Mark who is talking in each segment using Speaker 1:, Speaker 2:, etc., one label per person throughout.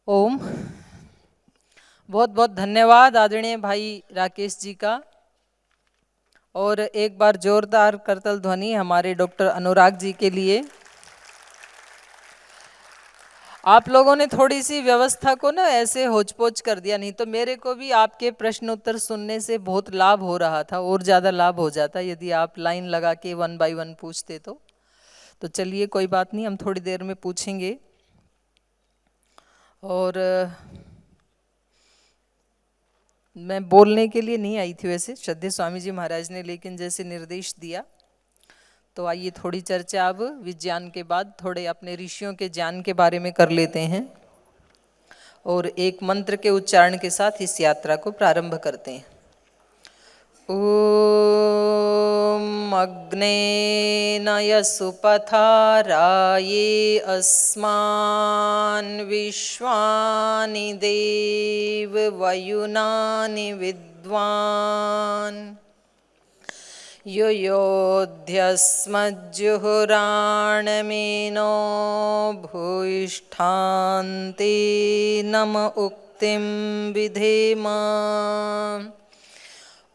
Speaker 1: ओम। बहुत बहुत धन्यवाद आदरणीय भाई राकेश जी का। और एक बार जोरदार करतल ध्वनि हमारे डॉक्टर अनुराग जी के लिए। आप लोगों ने थोड़ी सी व्यवस्था को ना ऐसे होचपोच कर दिया, नहीं तो मेरे को भी आपके प्रश्न उत्तर सुनने से बहुत लाभ हो रहा था, और ज़्यादा लाभ हो जाता यदि आप लाइन लगा के 1 बाय 1 पूछते तो चलिए कोई बात नहीं, हम थोड़ी देर में पूछेंगे। और मैं बोलने के लिए नहीं आई थी वैसे, श्रद्धेय स्वामी जी महाराज ने लेकिन जैसे निर्देश दिया तो आइए थोड़ी चर्चा अब विज्ञान के बाद थोड़े अपने ऋषियों के ज्ञान के बारे में कर लेते हैं, और एक मंत्र के उच्चारण के साथ इस यात्रा को प्रारंभ करते हैं। ओम अग्नेन यसुपथाराये अस्मान् विश्वानि देव वयुनानि विद्वान् यो योध्यस्मज्जुहुराणमेनो भूयिष्ठान्ते नम उक्तिं विधेम।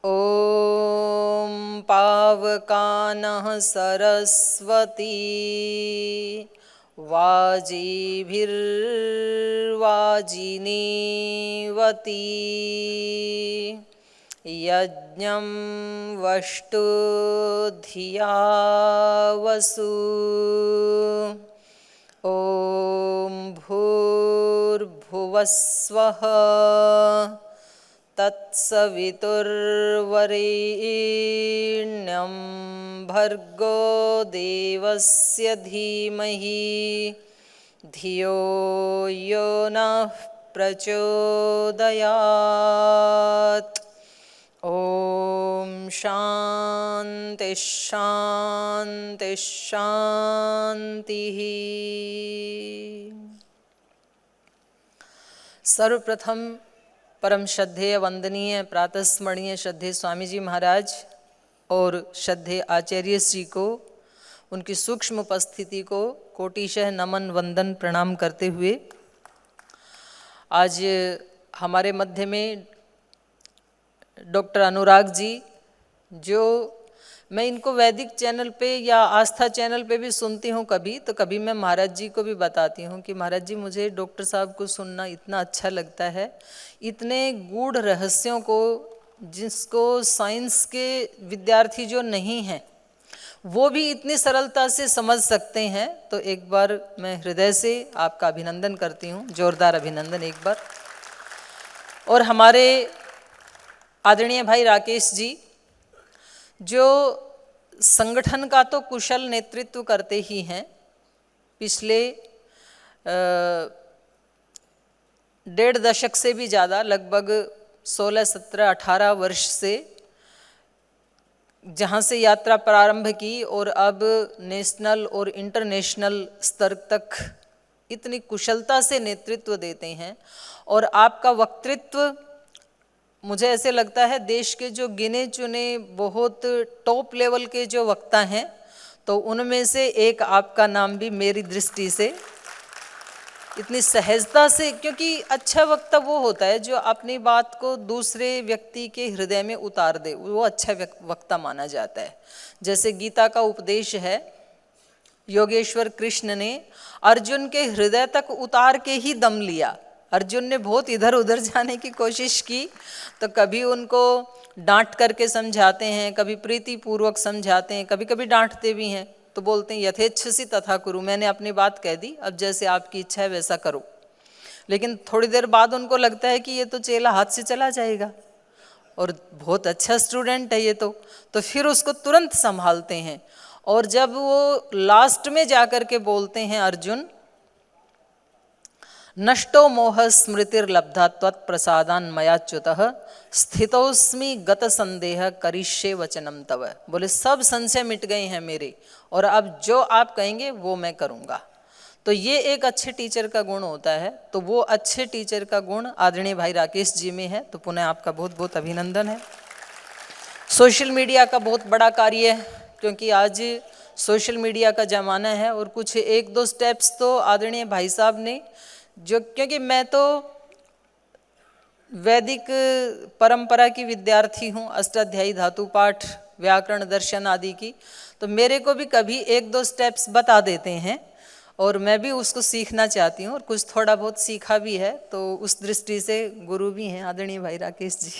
Speaker 1: ॐ पावकानः सरस्वती वाजीभिर्वाजिनीवती यज्ञं वष्टु धिया वसु। ॐ भूर्भुवस्वः तत्सवितुर्वरेण्यं भर्गो देवस्य धीमहि धियो यो नः प्रचोदयात्। ओम शांति शांति शांति। सर्वप्रथम परम श्रद्धेय वंदनीय प्रातस्मरणीय श्रद्धेय स्वामी जी महाराज और श्रद्धेय आचार्य श्री को, उनकी सूक्ष्म उपस्थिति को कोटिशः नमन वंदन प्रणाम करते हुए आज हमारे मध्य में डॉक्टर अनुराग जी, जो मैं इनको वैदिक चैनल पे या आस्था चैनल पे भी सुनती हूँ कभी, तो कभी मैं महाराज जी को भी बताती हूँ कि महाराज जी मुझे डॉक्टर साहब को सुनना इतना अच्छा लगता है, इतने गूढ़ रहस्यों को जिसको साइंस के विद्यार्थी जो नहीं हैं वो भी इतनी सरलता से समझ सकते हैं। तो एक बार मैं हृदय से आपका अभिनंदन करती हूँ, जोरदार अभिनंदन एक बार। और हमारे आदरणीय भाई राकेश जी, जो संगठन का तो कुशल नेतृत्व करते ही हैं, पिछले 1.5 दशक से भी ज़्यादा, लगभग 16, 17, 18 वर्ष से जहाँ से यात्रा प्रारंभ की और अब नेशनल और इंटरनेशनल स्तर तक इतनी कुशलता से नेतृत्व देते हैं। और आपका वक्तृत्व मुझे ऐसे लगता है देश के जो गिने चुने बहुत टॉप लेवल के जो वक्ता हैं, तो उनमें से एक आपका नाम भी मेरी दृष्टि से इतनी सहजता से, क्योंकि अच्छा वक्ता वो होता है जो अपनी बात को दूसरे व्यक्ति के हृदय में उतार दे, वो अच्छा वक्ता माना जाता है। जैसे गीता का उपदेश है, योगेश्वर कृष्ण ने अर्जुन के हृदय तक उतार के ही दम लिया। अर्जुन ने बहुत इधर उधर जाने की कोशिश की, तो कभी उनको डांट करके समझाते हैं, कभी प्रीतिपूर्वक समझाते हैं, कभी कभी डांटते भी हैं, तो बोलते हैं यथेच्छसि तथा कुरु, मैंने अपनी बात कह दी, अब जैसे आपकी इच्छा है वैसा करो। लेकिन थोड़ी देर बाद उनको लगता है कि ये तो चेला हाथ से चला जाएगा और बहुत अच्छा स्टूडेंट है ये तो फिर उसको तुरंत संभालते हैं। और जब वो लास्ट में जाकर के बोलते हैं, अर्जुन नष्टो मोह स्मृतिर्लब्धा त्वत्प्रसादान् मयाच्युतः स्थितोस्मि गत संदेह करिष्ये वचनम तव। बोले सब संशय मिट गए हैं मेरे, और अब जो आप कहेंगे वो मैं करूँगा। तो ये एक अच्छे टीचर का गुण होता है। तो वो अच्छे टीचर का गुण आदरणीय भाई राकेश जी में है, तो पुनः आपका बहुत बहुत अभिनंदन है। सोशल मीडिया का बहुत बड़ा कार्य है, क्योंकि आज सोशल मीडिया का ज़माना है, और कुछ 1-2 स्टेप्स तो आदरणीय भाई साहब ने जो क्योंकि मैं तो वैदिक परंपरा की विद्यार्थी हूँ, अष्टाध्यायी धातु पाठ व्याकरण दर्शन आदि की, तो मेरे को भी कभी एक दो स्टेप्स बता देते हैं और मैं भी उसको सीखना चाहती हूँ और कुछ थोड़ा बहुत सीखा भी है। तो उस दृष्टि से गुरु भी हैं आदरणीय भाई राकेश जी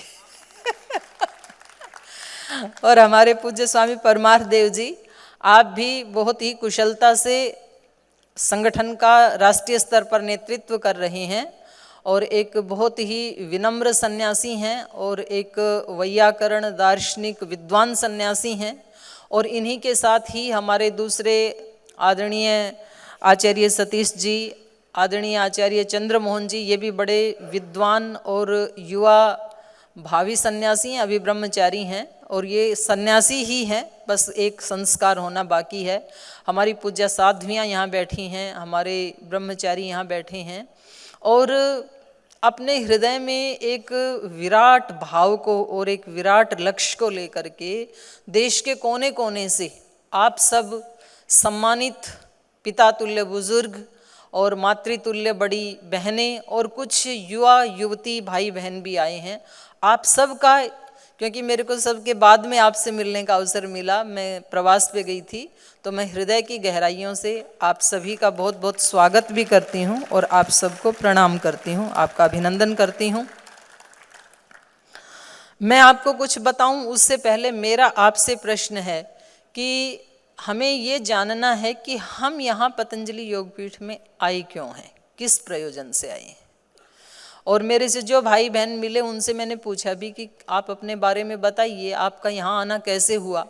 Speaker 1: और हमारे पूज्य स्वामी परमार्थ देव जी, आप भी बहुत ही कुशलता से संगठन का राष्ट्रीय स्तर पर नेतृत्व कर रहे हैं और एक बहुत ही विनम्र सन्यासी हैं और एक वैयाकरण दार्शनिक विद्वान सन्यासी हैं। और इन्हीं के साथ ही हमारे दूसरे आदरणीय आचार्य सतीश जी, आदरणीय आचार्य चंद्रमोहन जी, ये भी बड़े विद्वान और युवा भावी सन्यासी हैं, अभी ब्रह्मचारी हैं और ये सन्यासी ही हैं, बस एक संस्कार होना बाकी है। हमारी पूज्य साध्वियाँ यहाँ बैठी हैं, हमारे ब्रह्मचारी यहाँ बैठे हैं और अपने हृदय में एक विराट भाव को और एक विराट लक्ष्य को लेकर के देश के कोने कोने से आप सब सम्मानित पिता तुल्य बुजुर्ग और मातृतुल्य बड़ी बहनें और कुछ युवा युवती भाई बहन भी आए हैं। आप सब का, क्योंकि मेरे को सबके बाद में आपसे मिलने का अवसर मिला, मैं प्रवास पे गई थी, तो मैं हृदय की गहराइयों से आप सभी का बहुत बहुत स्वागत भी करती हूँ और आप सबको प्रणाम करती हूँ, आपका अभिनंदन करती हूँ। मैं आपको कुछ बताऊँ उससे पहले मेरा आपसे प्रश्न है कि हमें ये जानना है कि हम यहाँ पतंजलि योगपीठ में आए क्यों हैं, किस प्रयोजन से आए हैं। और मेरे से जो भाई बहन मिले उनसे मैंने पूछा भी कि आप अपने बारे में बताइए, आपका यहाँ आना कैसे हुआ।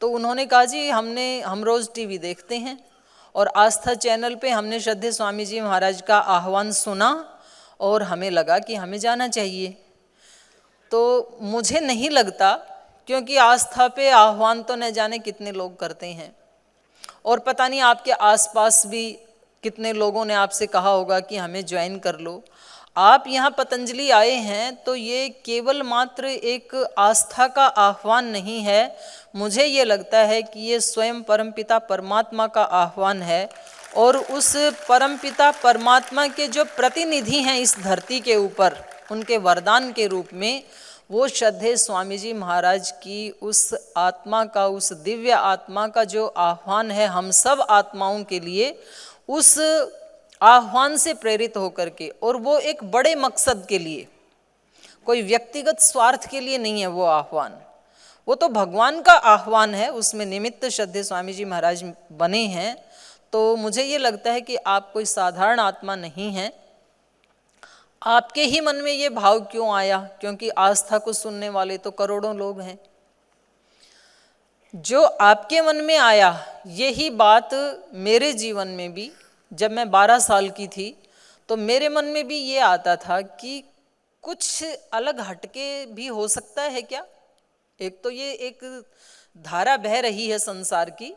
Speaker 1: तो उन्होंने कहा जी हम रोज़ टीवी देखते हैं और आस्था चैनल पे हमने श्रद्धेय स्वामी जी महाराज का आह्वान सुना और हमें लगा कि हमें जाना चाहिए। तो मुझे नहीं लगता, क्योंकि आस्था पे आह्वान तो न जाने कितने लोग करते हैं और पता नहीं आपके आसपास भी कितने लोगों ने आपसे कहा होगा कि हमें ज्वाइन कर लो। आप यहाँ पतंजलि आए हैं तो ये केवल मात्र एक आस्था का आह्वान नहीं है, मुझे ये लगता है कि ये स्वयं परमपिता परमात्मा का आह्वान है और उस परमपिता परमात्मा के जो प्रतिनिधि हैं इस धरती के ऊपर, उनके वरदान के रूप में वो श्रद्धेय स्वामी जी महाराज की उस आत्मा का, उस दिव्य आत्मा का जो आह्वान है हम सब आत्माओं के लिए, उस आह्वान से प्रेरित होकर के, और वो एक बड़े मकसद के लिए, कोई व्यक्तिगत स्वार्थ के लिए नहीं है वो आह्वान, वो तो भगवान का आह्वान है, उसमें निमित्त श्रद्धेय स्वामी जी महाराज बने हैं। तो मुझे ये लगता है कि आप कोई साधारण आत्मा नहीं हैं। आपके ही मन में ये भाव क्यों आया? क्योंकि आस्था को सुनने वाले तो करोड़ों लोग हैं। जो आपके मन में आया, यही बात मेरे जीवन में भी, जब मैं 12 साल की थी तो मेरे मन में भी ये आता था कि कुछ अलग हटके भी हो सकता है क्या। एक तो ये एक धारा बह रही है संसार की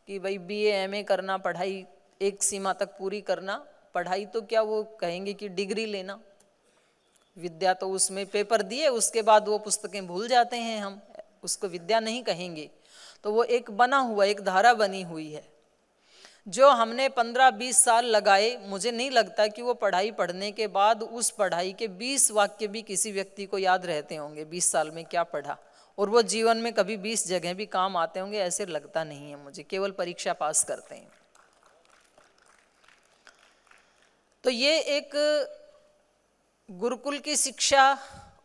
Speaker 1: कि भाई BA MA करना, पढ़ाई एक सीमा तक पूरी करना, पढ़ाई तो क्या वो कहेंगे कि डिग्री लेना, विद्या तो उसमें पेपर दिए उसके बाद वो पुस्तकें भूल जाते हैं, हम उसको विद्या नहीं कहेंगे। तो वो एक बना हुआ, एक धारा बनी हुई है जो हमने 15-20 साल लगाए। मुझे नहीं लगता कि वो पढ़ाई पढ़ने के बाद उस पढ़ाई के 20 वाक्य भी किसी व्यक्ति को याद रहते होंगे, 20 साल में क्या पढ़ा, और वो जीवन में कभी 20 जगह भी काम आते होंगे, ऐसे लगता नहीं है मुझे, केवल परीक्षा पास करते हैं। तो ये एक गुरुकुल की शिक्षा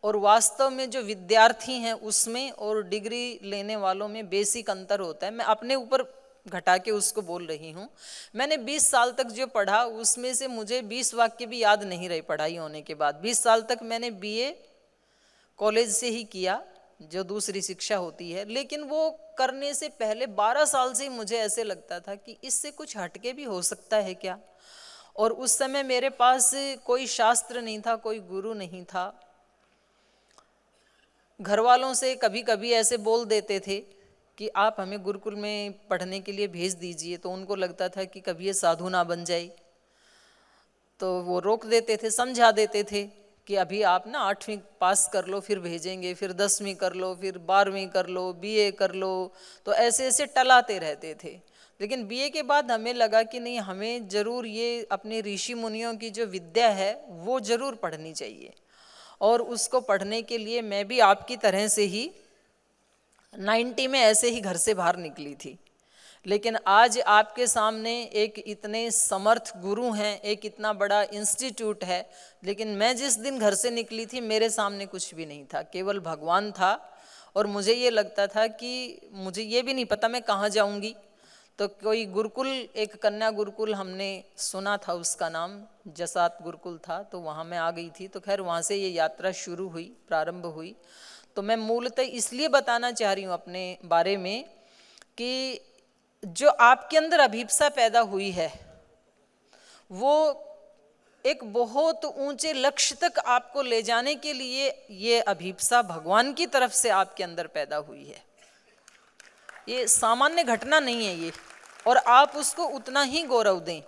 Speaker 1: और वास्तव में जो विद्यार्थी हैं उसमें और डिग्री लेने वालों में बेसिक अंतर होता है। मैं अपने ऊपर घटा के उसको बोल रही हूँ। मैंने 20 साल तक जो पढ़ा उसमें से मुझे 20 वाक्य भी याद नहीं रहे पढ़ाई होने के बाद। 20 साल तक मैंने BA कॉलेज से ही किया, जो दूसरी शिक्षा होती है, लेकिन वो करने से पहले 12 साल से मुझे ऐसे लगता था कि इससे कुछ हटके भी हो सकता है क्या। और उस समय मेरे पास कोई शास्त्र नहीं था, कोई गुरु नहीं था। घर वालों से कभी कभी ऐसे बोल देते थे कि आप हमें गुरुकुल में पढ़ने के लिए भेज दीजिए, तो उनको लगता था कि कभी ये साधु ना बन जाए, तो वो रोक देते थे, समझा देते थे कि अभी आप ना 8वीं पास कर लो फिर भेजेंगे, फिर 10वीं कर लो, फिर 12वीं कर लो, BA कर लो, तो ऐसे ऐसे टलाते रहते थे। लेकिन बीए के बाद हमें लगा कि नहीं, हमें जरूर ये अपने ऋषि मुनियों की जो विद्या है वो जरूर पढ़नी चाहिए। और उसको पढ़ने के लिए मैं भी आपकी तरह से ही 90 में ऐसे ही घर से बाहर निकली थी। लेकिन आज आपके सामने एक इतने समर्थ गुरु हैं, एक इतना बड़ा इंस्टीट्यूट है, लेकिन मैं जिस दिन घर से निकली थी मेरे सामने कुछ भी नहीं था, केवल भगवान था। और मुझे ये लगता था कि मुझे ये भी नहीं पता मैं कहाँ जाऊंगी। तो कोई गुरुकुल, एक कन्या गुरुकुल हमने सुना था, उसका नाम जसात गुरुकुल था, तो वहाँ मैं आ गई थी। तो खैर वहाँ से ये यात्रा शुरू हुई, प्रारंभ हुई। तो मैं मूलतः इसलिए बताना चाह रही हूँ अपने बारे में कि जो आपके अंदर अभिप्सा पैदा हुई है वो एक बहुत ऊंचे लक्ष्य तक आपको ले जाने के लिए, ये अभिप्सा भगवान की तरफ से आपके अंदर पैदा हुई है। ये सामान्य घटना नहीं है ये, और आप उसको उतना ही गौरव दें।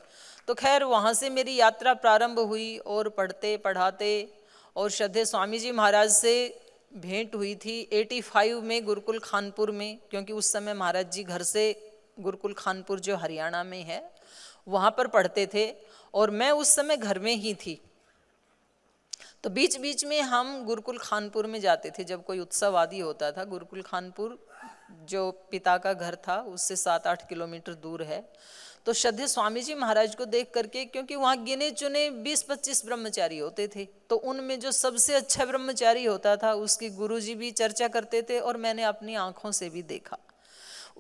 Speaker 1: तो खैर वहाँ से मेरी यात्रा प्रारंभ हुई और पढ़ते पढ़ाते, और श्रद्धेय स्वामी जी महाराज से भेंट हुई थी 85 में गुरुकुल खानपुर में, क्योंकि उस समय महाराज जी घर से गुरुकुल खानपुर जो हरियाणा में है वहाँ पर पढ़ते थे, और मैं उस समय घर में ही थी। तो बीच बीच में हम गुरुकुल खानपुर में जाते थे जब कोई उत्सव आदि होता था। गुरुकुल खानपुर जो पिता का घर था उससे 7-8 किलोमीटर दूर है। तो श्रद्धेय स्वामी जी महाराज को देख करके, क्योंकि वहाँ गिने चुने 20-25 ब्रह्मचारी होते थे, तो उनमें जो सबसे अच्छा ब्रह्मचारी होता था उसकी गुरुजी भी चर्चा करते थे, और मैंने अपनी आंखों से भी देखा।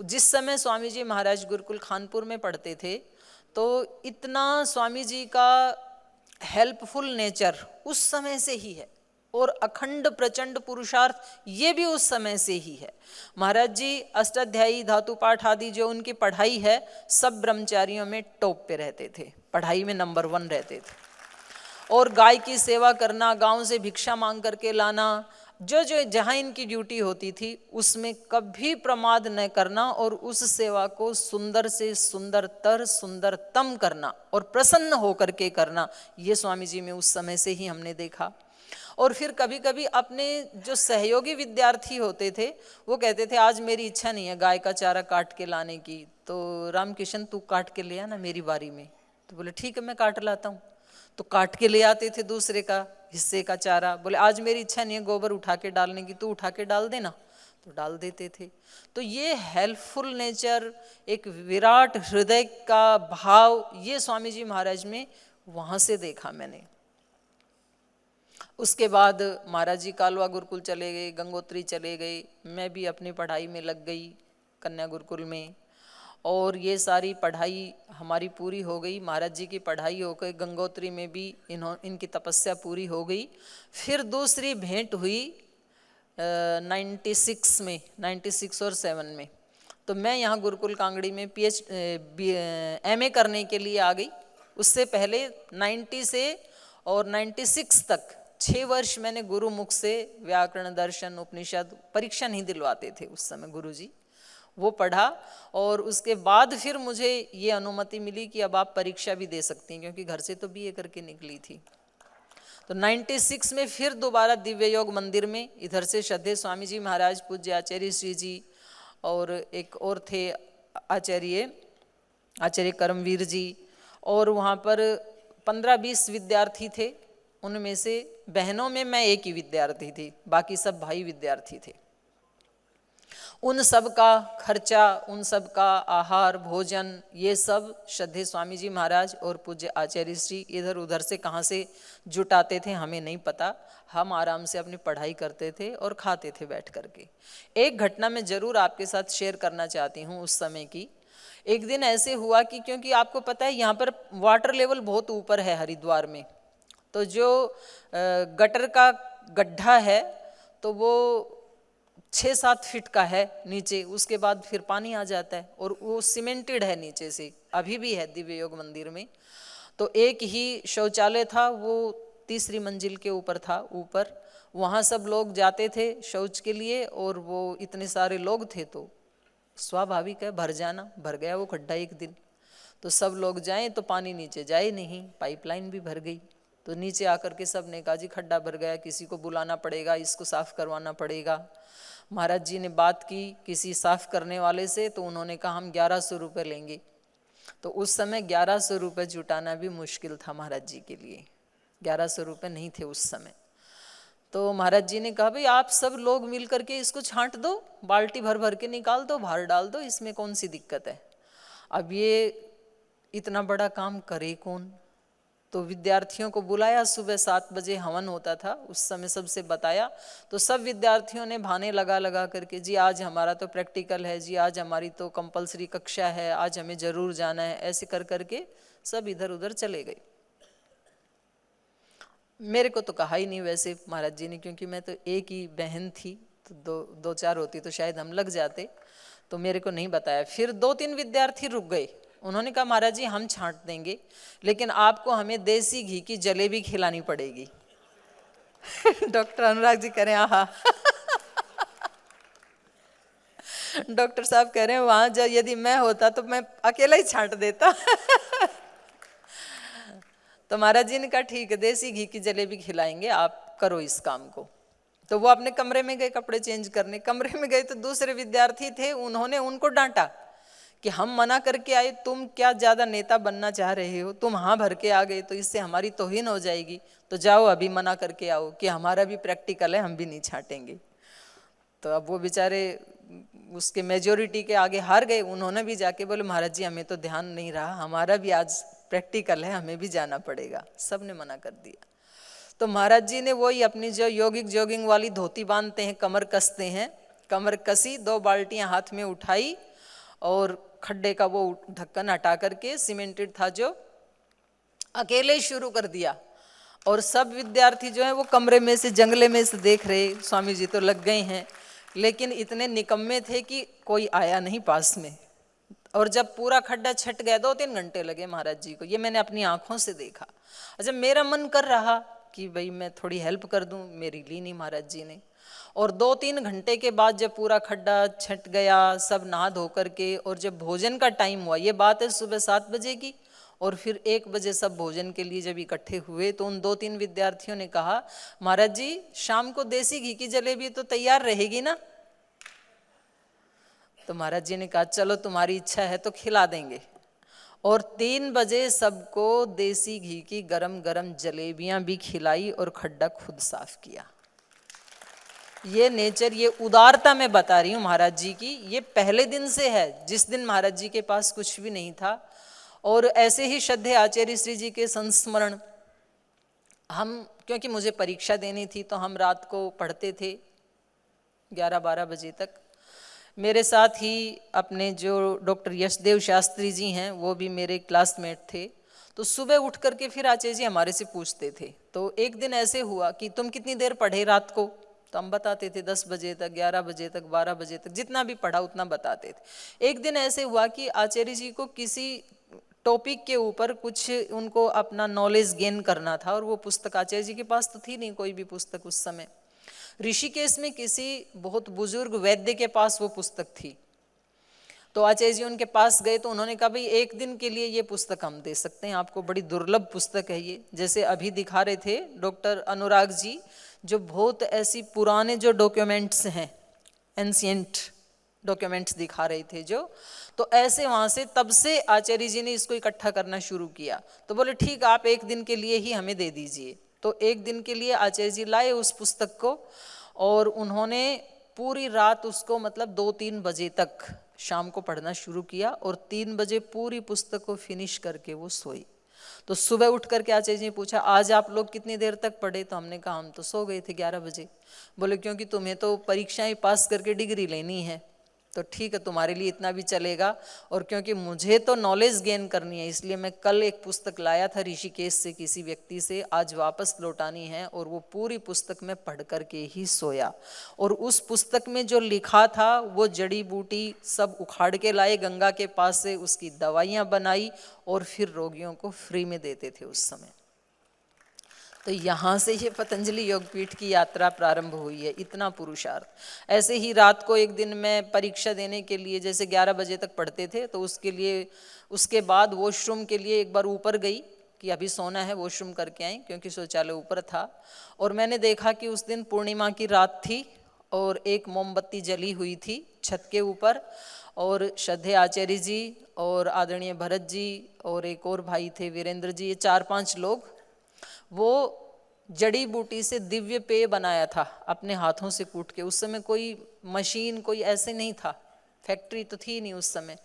Speaker 1: जिस समय स्वामी जी महाराज गुरुकुल खानपुर में पढ़ते थे तो इतना स्वामी जी का हेल्पफुल नेचर उस समय से ही है, और अखंड प्रचंड पुरुषार्थ ये भी उस समय से ही है। महाराज जी अष्टाध्यायी, धातु पाठ आदि जो उनकी पढ़ाई है सब ब्रह्मचारियों में टॉप पे रहते थे, पढ़ाई में नंबर 1 रहते थे। और गाय की सेवा करना, गांव से भिक्षा मांग करके लाना, जो जो जहाँ इनकी ड्यूटी होती थी उसमें कभी प्रमाद न करना, और उस सेवा को सुंदर से सुंदरतर सुंदरतम करना और प्रसन्न होकर के करना, ये स्वामी जी में उस समय से ही हमने देखा। और फिर कभी कभी अपने जो सहयोगी विद्यार्थी होते थे वो कहते थे आज मेरी इच्छा नहीं है गाय का चारा काट के लाने की, तो रामकिशन तू काट के ले आना मेरी बारी में। तो बोले ठीक है मैं काट लाता हूँ। तो काट के ले आते थे दूसरे का हिस्से का चारा। बोले आज मेरी इच्छा नहीं है गोबर उठा के डालने की, तू उठा के डाल देना, तो डाल देते थे। तो ये हेल्पफुल नेचर, एक विराट हृदय का भाव, ये स्वामी जी महाराज में वहाँ से देखा मैंने। उसके बाद महाराज जी कालवा गुरुकुल चले गए, गंगोत्री चले गए, मैं भी अपनी पढ़ाई में लग गई कन्या गुरुकुल में, और ये सारी पढ़ाई हमारी पूरी हो गई। महाराज जी की पढ़ाई हो गई, गंगोत्री में भी इनकी तपस्या पूरी हो गई। फिर दूसरी भेंट हुई 96 में, 96 और 7 में। तो मैं यहाँ गुरुकुल कांगड़ी में MA करने के लिए आ गई। उससे पहले 90 से और 96 तक 6 वर्ष मैंने गुरुमुख से व्याकरण, दर्शन, उपनिषद परीक्षा नहीं दिलवाते थे उस समय गुरुजी, वो पढ़ा। और उसके बाद फिर मुझे ये अनुमति मिली कि अब आप परीक्षा भी दे सकती हैं, क्योंकि घर से तो BA करके निकली थी। तो 96 में फिर दोबारा दिव्य योग मंदिर में, इधर से श्रद्धेय स्वामी जी महाराज, पूज्य आचार्य श्री जी, और एक और थे आचार्य करमवीर जी, और वहाँ पर 15-20 विद्यार्थी थे। उनमें से बहनों में मैं एक ही विद्यार्थी थी, बाकी सब भाई विद्यार्थी थे। उन सब का खर्चा, उन सब का आहार भोजन, ये सब श्रद्धेय स्वामी जी महाराज और पूज्य आचार्य श्री इधर उधर से कहाँ से जुटाते थे हमें नहीं पता। हम आराम से अपनी पढ़ाई करते थे और खाते थे बैठ करके। एक घटना मैं जरूर आपके साथ शेयर करना चाहती हूँ उस समय की। एक दिन ऐसे हुआ कि क्योंकि आपको पता है यहाँ पर वाटर लेवल बहुत ऊपर है हरिद्वार में, तो जो गटर का गड्ढा है तो वो 6-7 फीट का है नीचे, उसके बाद फिर पानी आ जाता है, और वो सीमेंटेड है नीचे से, अभी भी है दिव्य योग मंदिर में। तो एक ही शौचालय था, वो 3री मंजिल के ऊपर था ऊपर, वहाँ सब लोग जाते थे शौच के लिए, और वो इतने सारे लोग थे तो स्वाभाविक है भर जाना, भर गया वो खड्डा एक दिन। तो सब लोग जाएं तो पानी नीचे जाए नहीं, पाइपलाइन भी भर गई। तो नीचे आकर के सब ने कहा जी खड्डा भर गया, किसी को बुलाना पड़ेगा, इसको साफ करवाना पड़ेगा। महाराज जी ने बात की किसी साफ करने वाले से, तो उन्होंने कहा हम 1100 रुपये लेंगे। तो उस समय 1100 रुपये जुटाना भी मुश्किल था महाराज जी के लिए, 1100 रुपये नहीं थे उस समय। तो महाराज जी ने कहा भाई आप सब लोग मिल करके इसको छांट दो, बाल्टी भर भर के निकाल दो, बाहर डाल दो, इसमें कौन सी दिक्कत है। अब ये इतना बड़ा काम करे कौन। तो विद्यार्थियों को बुलाया, सुबह 7 बजे हवन होता था, उस समय सबसे बताया। तो सब विद्यार्थियों ने बहाने लगा लगा करके, जी आज हमारा तो प्रैक्टिकल है, जी आज हमारी तो कंपलसरी कक्षा है, आज हमें जरूर जाना है, ऐसे कर करके सब इधर उधर चले गए। मेरे को तो कहा ही नहीं वैसे महाराज जी ने, क्योंकि मैं तो एक ही बहन थी, तो दो चार होती तो शायद हम लग जाते, तो मेरे को नहीं बताया। फिर 2-3 विद्यार्थी रुक गए, उन्होंने कहा महाराज जी हम छांट देंगे, लेकिन आपको हमें देसी घी की जलेबी खिलानी पड़ेगी। डॉक्टर अनुराग जी कह रहे हैं आहा। डॉक्टर साहब कह रहे हैं वहां जो यदि मैं होता तो मैं अकेला ही छांट देता। तो महाराज जी ने कहा ठीक है देसी घी की जलेबी खिलाएंगे, आप करो इस काम को। तो वो अपने कमरे में गए कपड़े चेंज करने। कमरे में गए तो दूसरे विद्यार्थी थे, उन्होंने उनको डांटा कि हम मना करके आए, तुम क्या ज्यादा नेता बनना चाह रहे हो, तुम हाँ भर के आ गए तो इससे हमारी तौहीन हो जाएगी, तो जाओ अभी मना करके आओ कि हमारा भी प्रैक्टिकल है, हम भी नहीं छांटेंगे। तो अब वो बेचारे उसके मेजोरिटी के आगे हार गए, उन्होंने भी जाके बोले महाराज जी हमें तो ध्यान नहीं रहा, हमारा भी आज प्रैक्टिकल है, हमें भी जाना पड़ेगा। सब ने मना कर दिया। तो महाराज जी ने वही अपनी जो यौगिक जॉगिंग वाली धोती बांधते हैं, कमर कसते हैं, कमर कसी, 2 बाल्टियां हाथ में उठाई और खड्डे का वो ढक्कन हटा करके, सीमेंटेड था जो, अकेले ही शुरू कर दिया। और सब विद्यार्थी जो है वो कमरे में से, जंगले में से देख रहे, स्वामी जी तो लग गए हैं, लेकिन इतने निकम्मे थे कि कोई आया नहीं पास में। और जब पूरा खड्डा छट गया, 2-3 घंटे लगे महाराज जी को, ये मैंने अपनी आंखों से देखा। अच्छा मेरा मन कर रहा कि भाई मैं थोड़ी हेल्प कर दूं, मेरी ली नहीं महाराज जी ने। और 2-3 घंटे के बाद जब पूरा खड्डा छट गया, सब नहा धो करके, और जब भोजन का टाइम हुआ, ये बात है सुबह 7 बजे की, और फिर 1 बजे सब भोजन के लिए जब इकट्ठे हुए, तो उन 2-3 विद्यार्थियों ने कहा महाराज जी शाम को देसी घी की जलेबी तो तैयार रहेगी ना। तो महाराज जी ने कहा चलो तुम्हारी इच्छा है तो खिला देंगे। और 3 बजे सबको देसी घी की गरम गरम जलेबियां भी खिलाई और खड्डा खुद साफ किया। ये नेचर, ये उदारता मैं बता रही हूँ महाराज जी की, ये पहले दिन से है, जिस दिन महाराज जी के पास कुछ भी नहीं था। और ऐसे ही श्रद्धेय आचार्य श्री जी के संस्मरण, हम क्योंकि मुझे परीक्षा देनी थी तो हम रात को पढ़ते थे 11-12 बजे तक। मेरे साथ ही अपने जो डॉक्टर यशदेव शास्त्री जी हैं वो भी मेरे क्लासमेट थे। तो सुबह उठ करके फिर आचार्य जी हमारे से पूछते थे। तो एक दिन ऐसे हुआ कि तुम कितनी देर पढ़े रात को, तो हम बताते थे 10 बजे तक, 11 बजे तक, 12 बजे तक, जितना भी पढ़ा उतना बताते थे। एक दिन ऐसे हुआ कि आचार्य जी को किसी टॉपिक के ऊपर कुछ उनको अपना नॉलेज गेन करना था, और वो पुस्तक आचार्य जी के पास तो थी नहीं कोई भी पुस्तक उस समय। ऋषिकेश में किसी बहुत बुजुर्ग वैद्य के पास वो पुस्तक थी। तो आचार्य जी उनके पास गए तो उन्होंने कहा भाई 1 दिन के लिए ये पुस्तक हम दे सकते हैं आपको, बड़ी दुर्लभ पुस्तक है ये। जैसे अभी दिखा रहे थे डॉक्टर अनुराग जी, जो बहुत ऐसी पुराने जो डॉक्यूमेंट्स हैं, एंशिएंट डॉक्यूमेंट्स दिखा रहे थे जो, तो ऐसे वहाँ से तब से आचार्य जी ने इसको इकट्ठा करना शुरू किया। तो बोले ठीक आप 1 दिन के लिए ही हमें दे दीजिए। तो 1 दिन के लिए आचार्य जी लाए उस पुस्तक को, और उन्होंने पूरी रात उसको मतलब 2-3 बजे तक शाम को पढ़ना शुरू किया, और 3 बजे पूरी पुस्तक को फिनिश करके वो सोई। तो सुबह उठ करके आचार्य जी ने पूछा आज आप लोग कितनी देर तक पढ़े, तो हमने कहा हम तो सो गए थे 11 बजे। बोले क्योंकि तुम्हें तो परीक्षाएं पास करके डिग्री लेनी है, तो ठीक है तुम्हारे लिए इतना भी चलेगा, और क्योंकि मुझे तो नॉलेज गेन करनी है इसलिए मैं कल एक पुस्तक लाया था ऋषिकेश से किसी व्यक्ति से, आज वापस लौटानी है, और वो पूरी पुस्तक में पढ़ करके ही सोया। और उस पुस्तक में जो लिखा था वो जड़ी बूटी सब उखाड़ के लाए गंगा के पास से, उसकी दवाइयाँ बनाई और फिर रोगियों को फ्री में देते थे उस समय। तो यहाँ से ये पतंजलि योगपीठ की यात्रा प्रारंभ हुई है, इतना पुरुषार्थ। ऐसे ही रात को एक दिन मैं परीक्षा देने के लिए जैसे 11 बजे तक पढ़ते थे, तो उसके लिए उसके बाद वॉशरूम के लिए एक बार ऊपर गई कि अभी सोना है, वॉशरूम करके आई, क्योंकि शौचालय ऊपर था। और मैंने देखा कि उस दिन पूर्णिमा की रात थी और एक मोमबत्ती जली हुई थी छत के ऊपर, और श्रद्धेय आचार्य जी और आदरणीय भरत जी और एक और भाई थे वीरेंद्र जी, ये 4-5 लोग, वो जड़ी बूटी से दिव्य पेय बनाया था अपने हाथों से कूट के। उस समय कोई मशीन कोई ऐसे नहीं था, फैक्ट्री तो थी नहीं उस समय,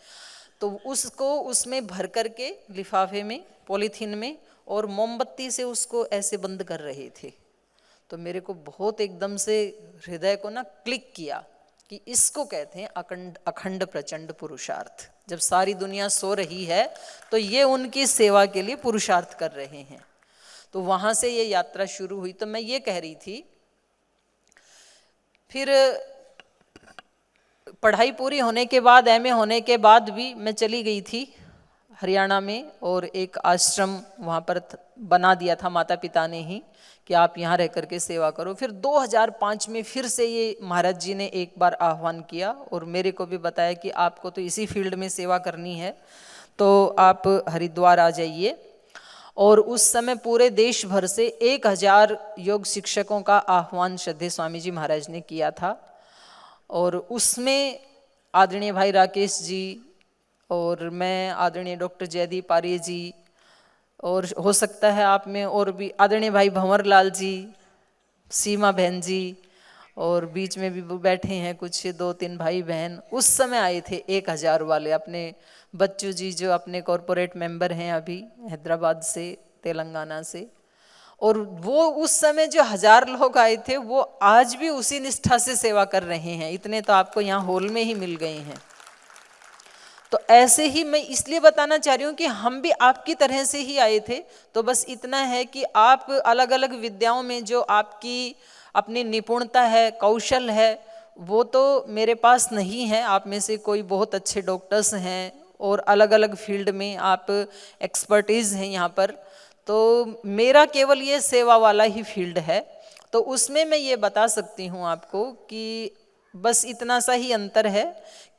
Speaker 1: तो उसको उसमें भर करके लिफाफे में पॉलीथीन में और मोमबत्ती से उसको ऐसे बंद कर रहे थे। तो मेरे को बहुत एकदम से हृदय को ना क्लिक किया कि इसको कहते हैं अखंड अखंड प्रचंड पुरुषार्थ। जब सारी दुनिया सो रही है तो ये उनकी सेवा के लिए पुरुषार्थ कर रहे हैं। तो वहाँ से ये यात्रा शुरू हुई। तो मैं ये कह रही थी, फिर पढ़ाई पूरी होने के बाद, एमए होने के बाद भी मैं चली गई थी हरियाणा में, और एक आश्रम वहाँ पर बना दिया था माता पिता ने ही कि आप यहाँ रह करके सेवा करो। फिर 2005 में फिर से ये महाराज जी ने एक बार आह्वान किया और मेरे को भी बताया कि आपको तो इसी फील्ड में सेवा करनी है, तो आप हरिद्वार आ जाइए। और उस समय पूरे देश भर से 1000 योग शिक्षकों का आह्वान श्रद्धेय स्वामी जी महाराज ने किया था, और उसमें आदरणीय भाई राकेश जी और मैं, आदरणीय डॉक्टर जयदीप आर्य जी, और हो सकता है आप में और भी आदरणीय भाई भंवर लाल जी, सीमा बहन जी, और बीच में भी बैठे हैं कुछ 2-3 भाई बहन, उस समय आए थे 1000 वाले। अपने बच्चू जी जो अपने कॉरपोरेट मेंबर हैं अभी हैदराबाद से, तेलंगाना से, और वो उस समय जो 1000 लोग आए थे वो आज भी उसी निष्ठा से सेवा कर रहे हैं। इतने तो आपको यहाँ हॉल में ही मिल गए हैं। तो ऐसे ही मैं इसलिए बताना चाह रही हूँ कि हम भी आपकी तरह से ही आए थे। तो बस इतना है कि आप अलग अलग विद्याओं में जो आपकी अपनी निपुणता है, कौशल है, वो तो मेरे पास नहीं है। आप में से कोई बहुत अच्छे डॉक्टर्स हैं और अलग अलग फील्ड में आप एक्सपर्टीज़ हैं यहाँ पर, तो मेरा केवल ये सेवा वाला ही फील्ड है। तो उसमें मैं ये बता सकती हूँ आपको कि बस इतना सा ही अंतर है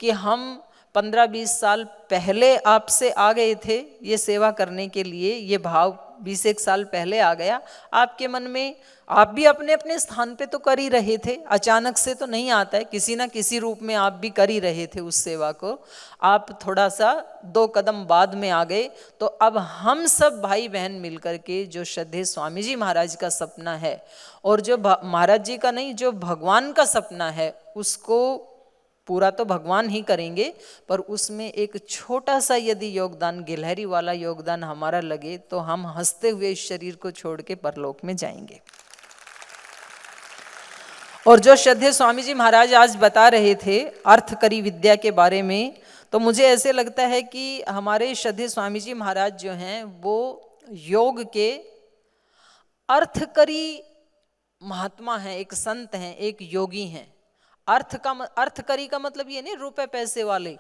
Speaker 1: कि हम 15-20 साल पहले आपसे आ गए थे ये सेवा करने के लिए, ये भाव 20-1 साल पहले आ गया आपके मन में। आप भी अपने अपने स्थान पे तो कर ही रहे थे, अचानक से तो नहीं आता है, किसी ना किसी रूप में आप भी कर ही रहे थे उस सेवा को। आप थोड़ा सा 2 कदम बाद में आ गए। तो अब हम सब भाई बहन मिलकर के जो श्रद्धेय स्वामी जी महाराज का सपना है, और जो महाराज जी का नहीं, जो भगवान का सपना है, उसको पूरा तो भगवान ही करेंगे, पर उसमें एक छोटा सा यदि योगदान, गिलहरी वाला योगदान हमारा लगे तो हम हंसते हुए इस शरीर को छोड़ के परलोक में जाएंगे। और जो श्रद्धेय स्वामी जी महाराज आज बता रहे थे अर्थकरी विद्या के बारे में, तो मुझे ऐसे लगता है कि हमारे श्रद्धेय स्वामी जी महाराज जो हैं वो योग के अर्थकरी महात्मा हैं, एक संत हैं, एक योगी हैं। अर्थकरी का मतलब ये नहीं रुपए पैसे वाले।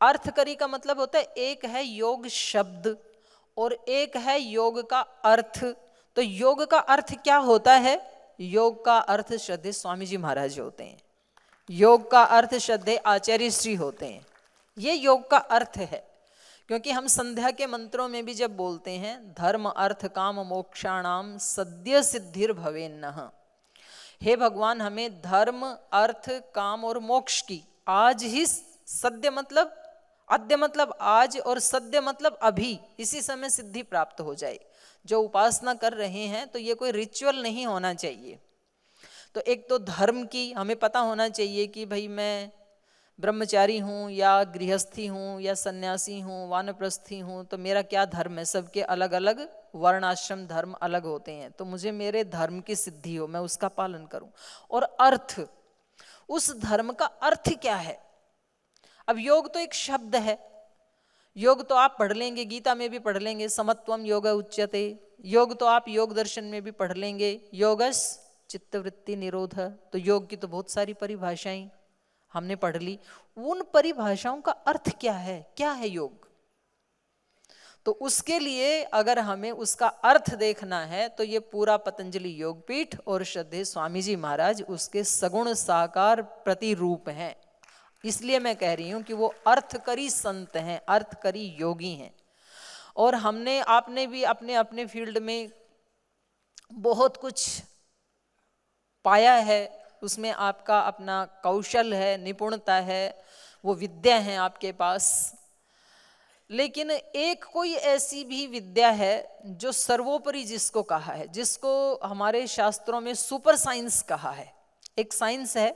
Speaker 1: अर्थकरी का मतलब होता है, एक है योग शब्द और एक है योग का अर्थ। तो योग का अर्थ क्या होता है? योग का अर्थ श्रद्धेय स्वामी जी महाराज होते हैं, योग का अर्थ श्रद्धेय आचार्य श्री होते हैं। ये योग का अर्थ है। क्योंकि हम संध्या के मंत्रों में भी जब बोलते हैं धर्म अर्थ काम मोक्षाणाम सद्य सिद्धिर भवेन्नः, हे भगवान हमें धर्म अर्थ काम और मोक्ष की आज ही, सद्य मतलब अद्य मतलब आज, और सद्य मतलब अभी, इसी समय सिद्धि प्राप्त हो जाए। जो उपासना कर रहे हैं तो ये कोई रिचुअल नहीं होना चाहिए। तो एक तो धर्म की हमें पता होना चाहिए कि भाई मैं ब्रह्मचारी हूँ या गृहस्थी हूँ या सन्यासी हूँ, वानप्रस्थी हूँ, तो मेरा क्या धर्म है। सबके अलग अलग वर्णाश्रम धर्म अलग होते हैं, तो मुझे मेरे धर्म की सिद्धि हो, मैं उसका पालन करूँ। और अर्थ, उस धर्म का अर्थ क्या है। अब योग तो एक शब्द है, योग तो आप पढ़ लेंगे, गीता में भी पढ़ लेंगे, समत्वम योग उच्यते। योग तो आप योग दर्शन में भी पढ़ लेंगे, योगस चित्तवृत्ति निरोध। तो योग की तो बहुत सारी परिभाषाएं हमने पढ़ ली। उन परिभाषाओं का अर्थ क्या है, क्या है योग। तो उसके लिए अगर हमें उसका अर्थ देखना है तो ये पूरा पतंजलि योगपीठ और श्रद्धेय स्वामी जी महाराज उसके सगुण साकार प्रतिरूप हैं। इसलिए मैं कह रही हूं कि वो अर्थकरी संत हैं, अर्थकरी योगी हैं। और हमने, आपने भी अपने अपने फील्ड में बहुत कुछ पाया है, उसमें आपका अपना कौशल है, निपुणता है, वो विद्या है आपके पास। लेकिन एक कोई ऐसी भी विद्या है जो सर्वोपरि जिसको कहा है, जिसको हमारे शास्त्रों में सुपर साइंस कहा है। एक साइंस है,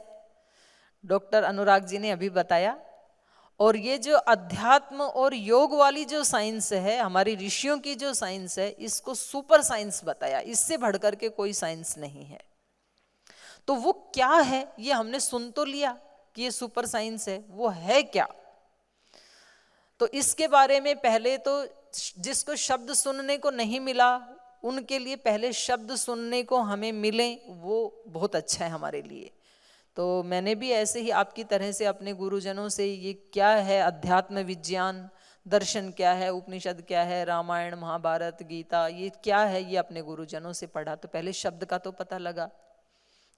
Speaker 1: डॉक्टर अनुराग जी ने अभी बताया, और ये जो अध्यात्म और योग वाली जो साइंस है, हमारी ऋषियों की जो साइंस है, इसको सुपर साइंस बताया। इससे बढ़कर के कोई साइंस नहीं है। तो वो क्या है, ये हमने सुन तो लिया कि ये सुपर साइंस है, वो है क्या? तो इसके बारे में पहले तो जिसको शब्द सुनने को नहीं मिला उनके लिए पहले शब्द सुनने को हमें मिले, वो बहुत अच्छा है हमारे लिए। तो मैंने भी ऐसे ही आपकी तरह से अपने गुरुजनों से ये क्या है अध्यात्म विज्ञान, दर्शन क्या है, उपनिषद क्या है, रामायण महाभारत गीता ये क्या है, ये अपने गुरुजनों से पढ़ा। तो पहले शब्द का तो पता लगा,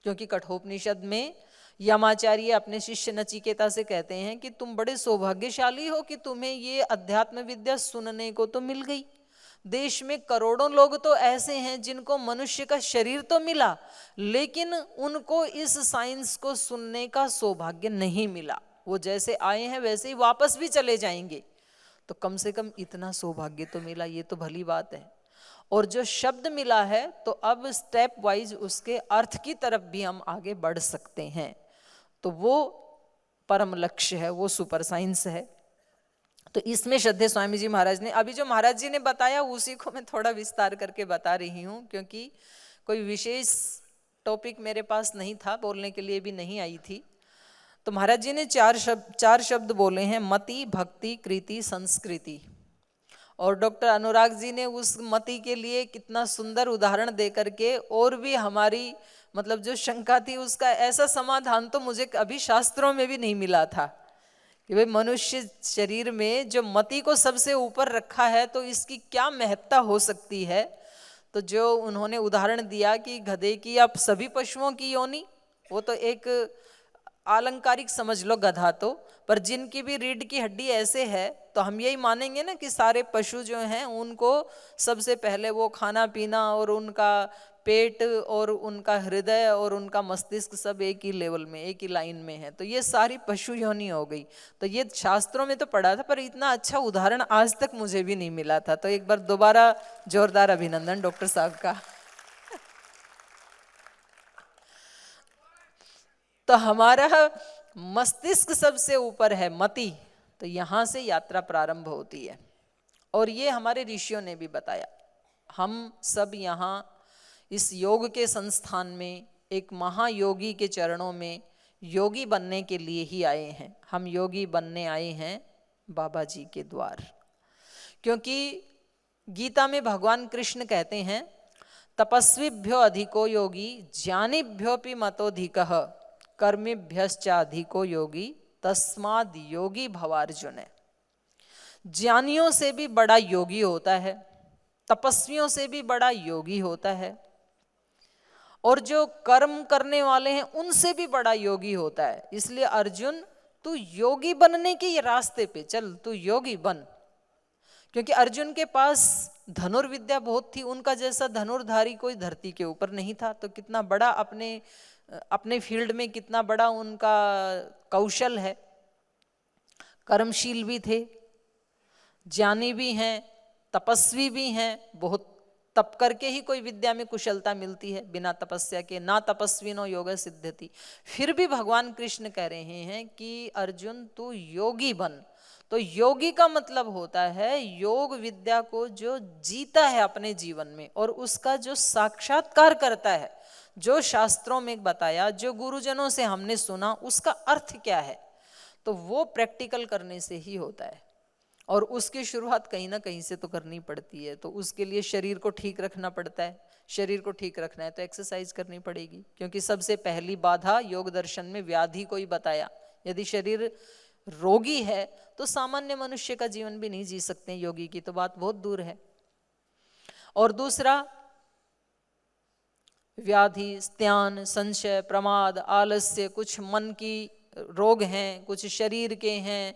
Speaker 1: क्योंकि कठोपनिषद में यमाचार्य अपने शिष्य नचिकेता से कहते हैं कि तुम बड़े सौभाग्यशाली हो कि तुम्हें ये अध्यात्म विद्या सुनने को तो मिल गई। देश में करोड़ों लोग तो ऐसे हैं जिनको मनुष्य का शरीर तो मिला, लेकिन उनको इस साइंस को सुनने का सौभाग्य नहीं मिला। वो जैसे आए हैं वैसे ही वापस भी चले जाएंगे। तो कम से कम इतना सौभाग्य तो मिला, ये तो भली बात है। और जो शब्द मिला है, तो अब स्टेप वाइज उसके अर्थ की तरफ भी हम आगे बढ़ सकते हैं। तो वो परम लक्ष्य है, वो सुपर साइंस है। तो इसमें श्रद्धेय स्वामी जी महाराज ने अभी जो महाराज जी ने बताया उसी को मैं थोड़ा विस्तार करके बता रही हूँ, क्योंकि कोई विशेष टॉपिक मेरे पास नहीं था, बोलने के लिए भी नहीं आई थी। तो महाराज जी ने चार शब्द बोले हैं, मति, भक्ति, कृति, संस्कृति। और डॉक्टर अनुराग जी ने उस मति के लिए कितना सुंदर उदाहरण दे करके, और भी हमारी मतलब जो शंका थी उसका ऐसा समाधान तो मुझे अभी शास्त्रों में भी नहीं मिला था कि भाई मनुष्य शरीर में जो मति को सबसे ऊपर रखा है तो इसकी क्या महत्ता हो सकती है। तो जो उन्होंने उदाहरण दिया कि गधे की, आप सभी पशुओं की योनि, वो तो एक आलंकारिक समझ लो गधा तो, पर जिनकी भी रीढ़ की हड्डी ऐसे है तो हम यही मानेंगे ना कि सारे पशु जो हैं उनको सबसे पहले वो खाना पीना और उनका पेट और उनका हृदय और उनका मस्तिष्क सब एक ही लेवल में, एक ही लाइन में है। तो ये सारी पशु योनि हो गई। तो ये शास्त्रों में तो पढ़ा था, पर इतना अच्छा उदाहरण आज तक मुझे भी नहीं मिला था। तो एक बार दोबारा जोरदार अभिनंदन डॉक्टर साहब का। तो हमारा मस्तिष्क सबसे ऊपर है, मति। तो यहाँ से यात्रा प्रारंभ होती है, और ये हमारे ऋषियों ने भी बताया। हम सब यहाँ इस योग के संस्थान में एक महायोगी के चरणों में योगी बनने के लिए ही आए हैं। हम योगी बनने आए हैं बाबा जी के द्वार, क्योंकि गीता में भगवान कृष्ण कहते हैं, तपस्विभ्यो अधिको योगी ज्ञानिभ्योपि मतोधिकः कर्मिभ्यश्चाधिको योगी तस्माद् योगी भवार्जुन। ज्ञानियों से भी बड़ा योगी होता है, तपस्वियों से भी बड़ा योगी होता है, और जो कर्म करने वाले हैं उनसे भी बड़ा योगी होता है। इसलिए अर्जुन, तू योगी बनने के रास्ते पे चल, तू योगी बन। क्योंकि अर्जुन के पास धनुर्विद्या बहुत थी, उनका जैसा धनुर्धारी कोई धरती के ऊपर नहीं था। तो कितना बड़ा अपने फील्ड में कितना बड़ा उनका कौशल है। कर्मशील भी थे, ज्ञानी भी हैं, तपस्वी भी हैं। बहुत तप करके ही कोई विद्या में कुशलता मिलती है, बिना तपस्या के ना तपस्विनो योग सिद्ध्यति। फिर भी भगवान कृष्ण कह रहे हैं कि अर्जुन तू योगी बन। तो योगी का मतलब होता है योग विद्या को जो जीता है अपने जीवन में, और उसका जो साक्षात्कार करता है, जो शास्त्रों में बताया, जो गुरुजनों से हमने सुना, उसका अर्थ क्या है, तो वो प्रैक्टिकल करने से ही होता है। और उसकी शुरुआत कहीं ना कहीं से तो करनी पड़ती है। तो उसके लिए शरीर को ठीक रखना पड़ता है। शरीर को ठीक रखना है तो एक्सरसाइज करनी पड़ेगी, क्योंकि सबसे पहली बाधा योग दर्शन में व्याधि को ही बताया। यदि शरीर रोगी है तो सामान्य मनुष्य का जीवन भी नहीं जी सकते, योगी की तो बात बहुत दूर है। और दूसरा, व्याधि, स्त्यान, संशय, प्रमाद, आलस्य, कुछ मन की रोग हैं, कुछ शरीर के हैं।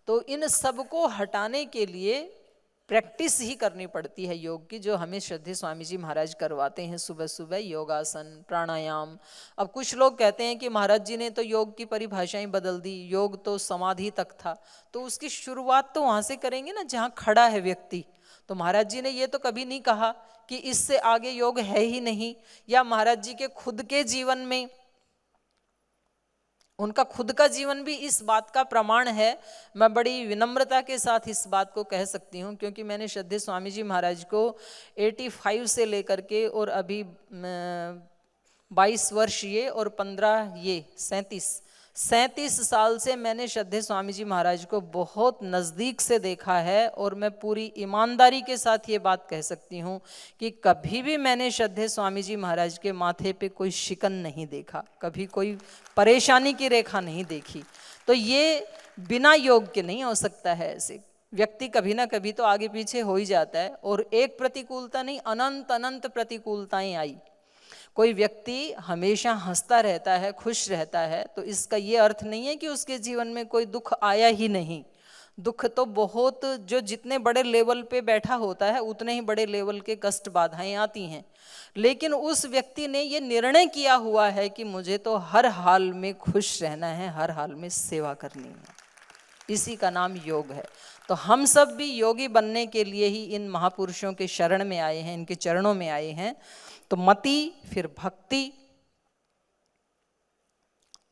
Speaker 1: तो इन सबको हटाने के लिए प्रैक्टिस ही करनी पड़ती है योग की, जो हमें श्रद्धेय स्वामी जी महाराज करवाते हैं सुबह सुबह, योगासन प्राणायाम। अब कुछ लोग कहते हैं कि महाराज जी ने तो योग की परिभाषाएं बदल दी, योग तो समाधि तक था। तो उसकी शुरुआत तो वहाँ से करेंगे ना जहाँ खड़ा है व्यक्ति। तो महाराज जी ने ये तो कभी नहीं कहा कि इससे आगे योग है ही नहीं, या महाराज जी के खुद के जीवन में, उनका खुद का जीवन भी इस बात का प्रमाण है। मैं बड़ी विनम्रता के साथ इस बात को कह सकती हूँ, क्योंकि मैंने श्रद्धेय स्वामी जी महाराज को 85 से लेकर के और अभी 22 वर्ष ये और 15 ये 37 साल से मैंने श्रद्धेय स्वामी जी महाराज को बहुत नज़दीक से देखा है। और मैं पूरी ईमानदारी के साथ ये बात कह सकती हूँ कि कभी भी मैंने श्रद्धेय स्वामी जी महाराज के माथे पे कोई शिकन नहीं देखा, कभी कोई परेशानी की रेखा नहीं देखी। तो ये बिना योग के नहीं हो सकता है। ऐसे व्यक्ति कभी ना कभी तो आगे पीछे हो ही जाता है, और एक प्रतिकूलता नहीं, अनंत अनंत प्रतिकूलताएं आई। कोई व्यक्ति हमेशा हंसता रहता है, खुश रहता है, तो इसका ये अर्थ नहीं है कि उसके जीवन में कोई दुख आया ही नहीं। दुख तो बहुत, जो जितने बड़े लेवल पे बैठा होता है उतने ही बड़े लेवल के कष्ट बाधाएं आती हैं। लेकिन उस व्यक्ति ने ये निर्णय किया हुआ है कि मुझे तो हर हाल में खुश रहना है, हर हाल में सेवा करनी है। इसी का नाम योग है। तो हम सब भी योगी बनने के लिए ही इन महापुरुषों के शरण में आए हैं, इनके चरणों में आए हैं। तो मति, फिर भक्ति।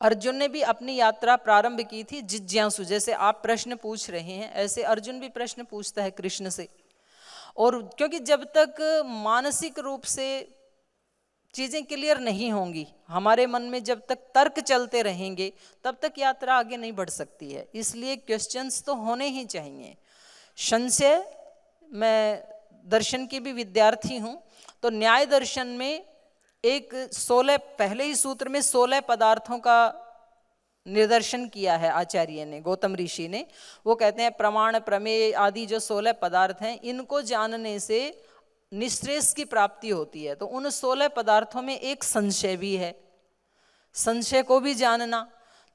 Speaker 1: अर्जुन ने भी अपनी यात्रा प्रारंभ की थी जिज्ञासु, जैसे आप प्रश्न पूछ रहे हैं ऐसे अर्जुन भी प्रश्न पूछता है कृष्ण से। और क्योंकि जब तक मानसिक रूप से चीजें क्लियर नहीं होंगी, हमारे मन में जब तक तर्क चलते रहेंगे, तब तक यात्रा आगे नहीं बढ़ सकती है। इसलिए क्वेश्चंस तो होने ही चाहिए। संशय, मैं दर्शन की भी विद्यार्थी हूं, तो न्याय दर्शन में एक 16 पहले ही सूत्र में 16 पदार्थों का निर्दर्शन किया है आचार्य ने, गौतम ऋषि ने। वो कहते हैं प्रमाण प्रमेय आदि जो 16 पदार्थ हैं, इनको जानने से निश्रेष की प्राप्ति होती है। तो उन 16 पदार्थों में एक संशय भी है, संशय को भी जानना।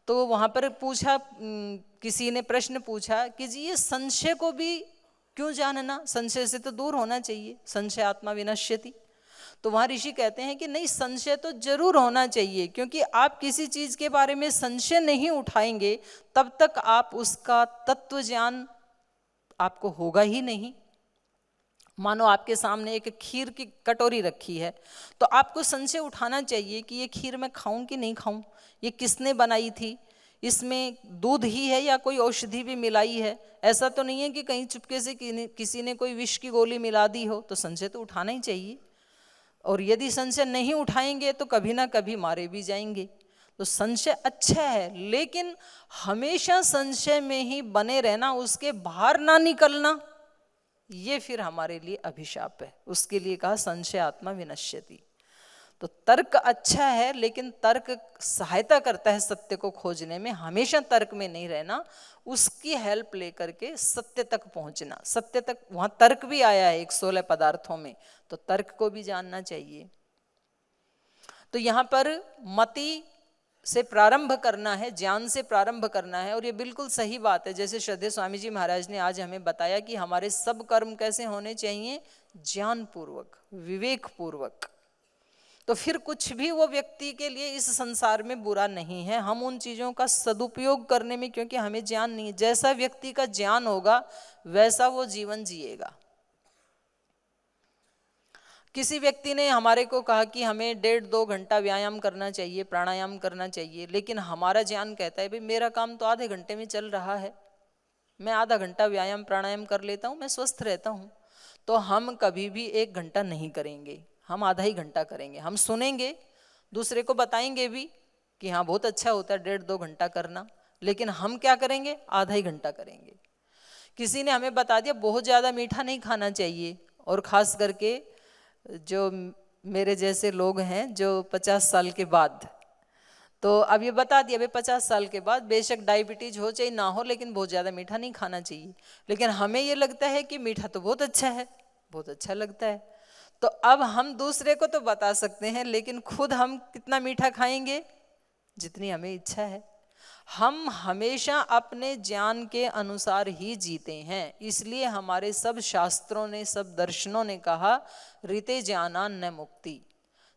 Speaker 1: तो वहां पर पूछा, किसी ने प्रश्न पूछा कि जी ये संशय को भी क्यों जानना, संशय से तो दूर होना चाहिए, संशय आत्मा विनश्यति। तो वहां ऋषि कहते हैं कि नहीं, संशय तो जरूर होना चाहिए, क्योंकि आप किसी चीज के बारे में संशय नहीं उठाएंगे तब तक आप उसका तत्व ज्ञान आपको होगा ही नहीं। मानो आपके सामने एक खीर की कटोरी रखी है, तो आपको संशय उठाना चाहिए कि ये खीर मैं खाऊं कि नहीं खाऊं, ये किसने बनाई थी, इसमें दूध ही है या कोई औषधि भी मिलाई है। ऐसा तो नहीं है कि कहीं चुपके से किसी ने कोई विष की गोली मिला दी हो। तो संशय तो उठाना ही चाहिए, और यदि संशय नहीं उठाएंगे तो कभी ना कभी मारे भी जाएंगे। तो संशय अच्छा है, लेकिन हमेशा संशय में ही बने रहना, उसके बाहर ना निकलना, ये फिर हमारे लिए अभिशाप है। उसके लिए कहा संशय आत्मा विनश्यति। तो तर्क अच्छा है, लेकिन तर्क सहायता करता है सत्य को खोजने में, हमेशा तर्क में नहीं रहना, उसकी हेल्प लेकर के सत्य तक पहुंचना। सत्य तक वहां तर्क भी आया है 16 पदार्थों में, तो तर्क को भी जानना चाहिए। तो यहां पर मति से प्रारंभ करना है, ज्ञान से प्रारंभ करना है, और ये बिल्कुल सही बात है। जैसे श्रद्धेय स्वामी जी महाराज ने आज हमें बताया कि हमारे सब कर्म कैसे होने चाहिए, ज्ञान पूर्वक, विवेक पूर्वक। तो फिर कुछ भी वो व्यक्ति के लिए इस संसार में बुरा नहीं है, हम उन चीजों का सदुपयोग करने में, क्योंकि हमें ज्ञान नहीं है। जैसा व्यक्ति का ज्ञान होगा वैसा वो जीवन जिएगा। किसी व्यक्ति ने हमारे को कहा कि हमें 1.5-2 घंटा व्यायाम करना चाहिए, प्राणायाम करना चाहिए, लेकिन हमारा ज्ञान कहता है भाई मेरा काम तो आधे घंटे में चल रहा है, मैं आधा घंटा व्यायाम प्राणायाम कर लेता हूँ, मैं स्वस्थ रहता हूँ। तो हम कभी भी 1 घंटा नहीं करेंगे, हम आधा ही घंटा करेंगे। हम सुनेंगे, दूसरे को बताएंगे भी कि हाँ बहुत अच्छा होता है 1.5-2 घंटा करना, लेकिन हम क्या करेंगे, आधा ही घंटा करेंगे। किसी ने हमें बता दिया बहुत ज़्यादा मीठा नहीं खाना चाहिए, और ख़ास करके जो मेरे जैसे लोग हैं जो 50 साल के बाद, तो अब ये बता दिया भाई 50 साल के बाद बेशक डायबिटीज हो चाहे ना हो, लेकिन बहुत ज़्यादा मीठा नहीं खाना चाहिए। लेकिन हमें ये लगता है कि मीठा तो बहुत अच्छा है, बहुत अच्छा लगता है। तो अब हम दूसरे को तो बता सकते हैं, लेकिन खुद हम कितना मीठा खाएंगे, जितनी हमें इच्छा है। हम हमेशा अपने ज्ञान के अनुसार ही जीते हैं, इसलिए हमारे सब शास्त्रों ने, सब दर्शनों ने कहा रीते ज्ञाना न मुक्ति।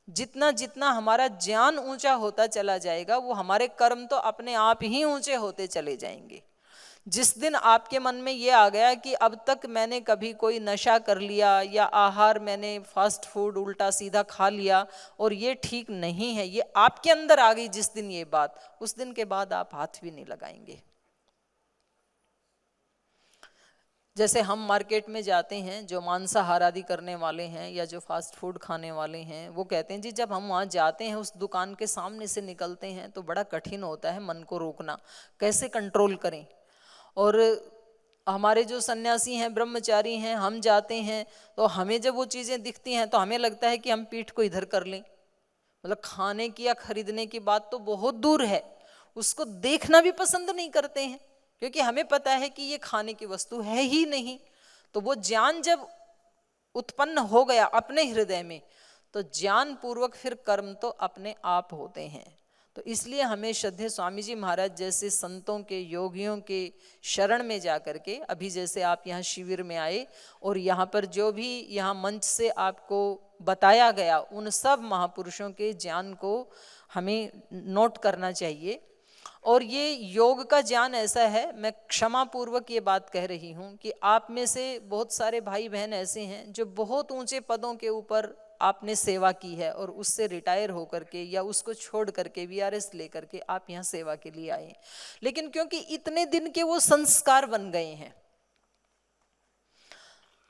Speaker 1: जितना जितना हमारा ज्ञान ऊंचा होता चला जाएगा, वो हमारे कर्म तो अपने आप ही ऊंचे होते चले जाएंगे। जिस दिन आपके मन में ये आ गया कि अब तक मैंने कभी कोई नशा कर लिया या आहार मैंने फास्ट फूड उल्टा सीधा खा लिया और ये ठीक नहीं है, ये आपके अंदर आ गई जिस दिन ये बात, उस दिन के बाद आप हाथ भी नहीं लगाएंगे। जैसे हम मार्केट में जाते हैं, जो मांसाहार आदि करने वाले हैं या जो फास्ट फूड खाने वाले हैं, वो कहते हैं जी जब हम वहाँ जाते हैं, उस दुकान के सामने से निकलते हैं तो बड़ा कठिन होता है मन को रोकना, कैसे कंट्रोल करें। और हमारे जो सन्यासी हैं, ब्रह्मचारी हैं, हम जाते हैं तो हमें जब वो चीज़ें दिखती हैं तो हमें लगता है कि हम पीठ को इधर कर लें। मतलब खाने की या खरीदने की बात तो बहुत दूर है, उसको देखना भी पसंद नहीं करते हैं, क्योंकि हमें पता है कि ये खाने की वस्तु है ही नहीं। तो वो ज्ञान जब उत्पन्न हो गया अपने हृदय में, तो ज्ञान पूर्वक फिर कर्म तो अपने आप होते हैं। तो इसलिए हमें श्रद्धेय स्वामी जी महाराज जैसे संतों के, योगियों के शरण में जा करके, अभी जैसे आप यहाँ शिविर में आए और यहाँ पर जो भी यहाँ मंच से आपको बताया गया, उन सब महापुरुषों के ज्ञान को हमें नोट करना चाहिए। और ये योग का ज्ञान ऐसा है, मैं क्षमा पूर्वक ये बात कह रही हूँ कि आप में से बहुत सारे भाई बहन ऐसे हैं जो बहुत ऊंचे पदों के ऊपर आपने सेवा की है और उससे रिटायर होकर के या उसको छोड़ करके वीआरएस लेकर के आप यहाँ सेवा के लिए आए, लेकिन क्योंकि इतने दिन के वो संस्कार बन गए हैं,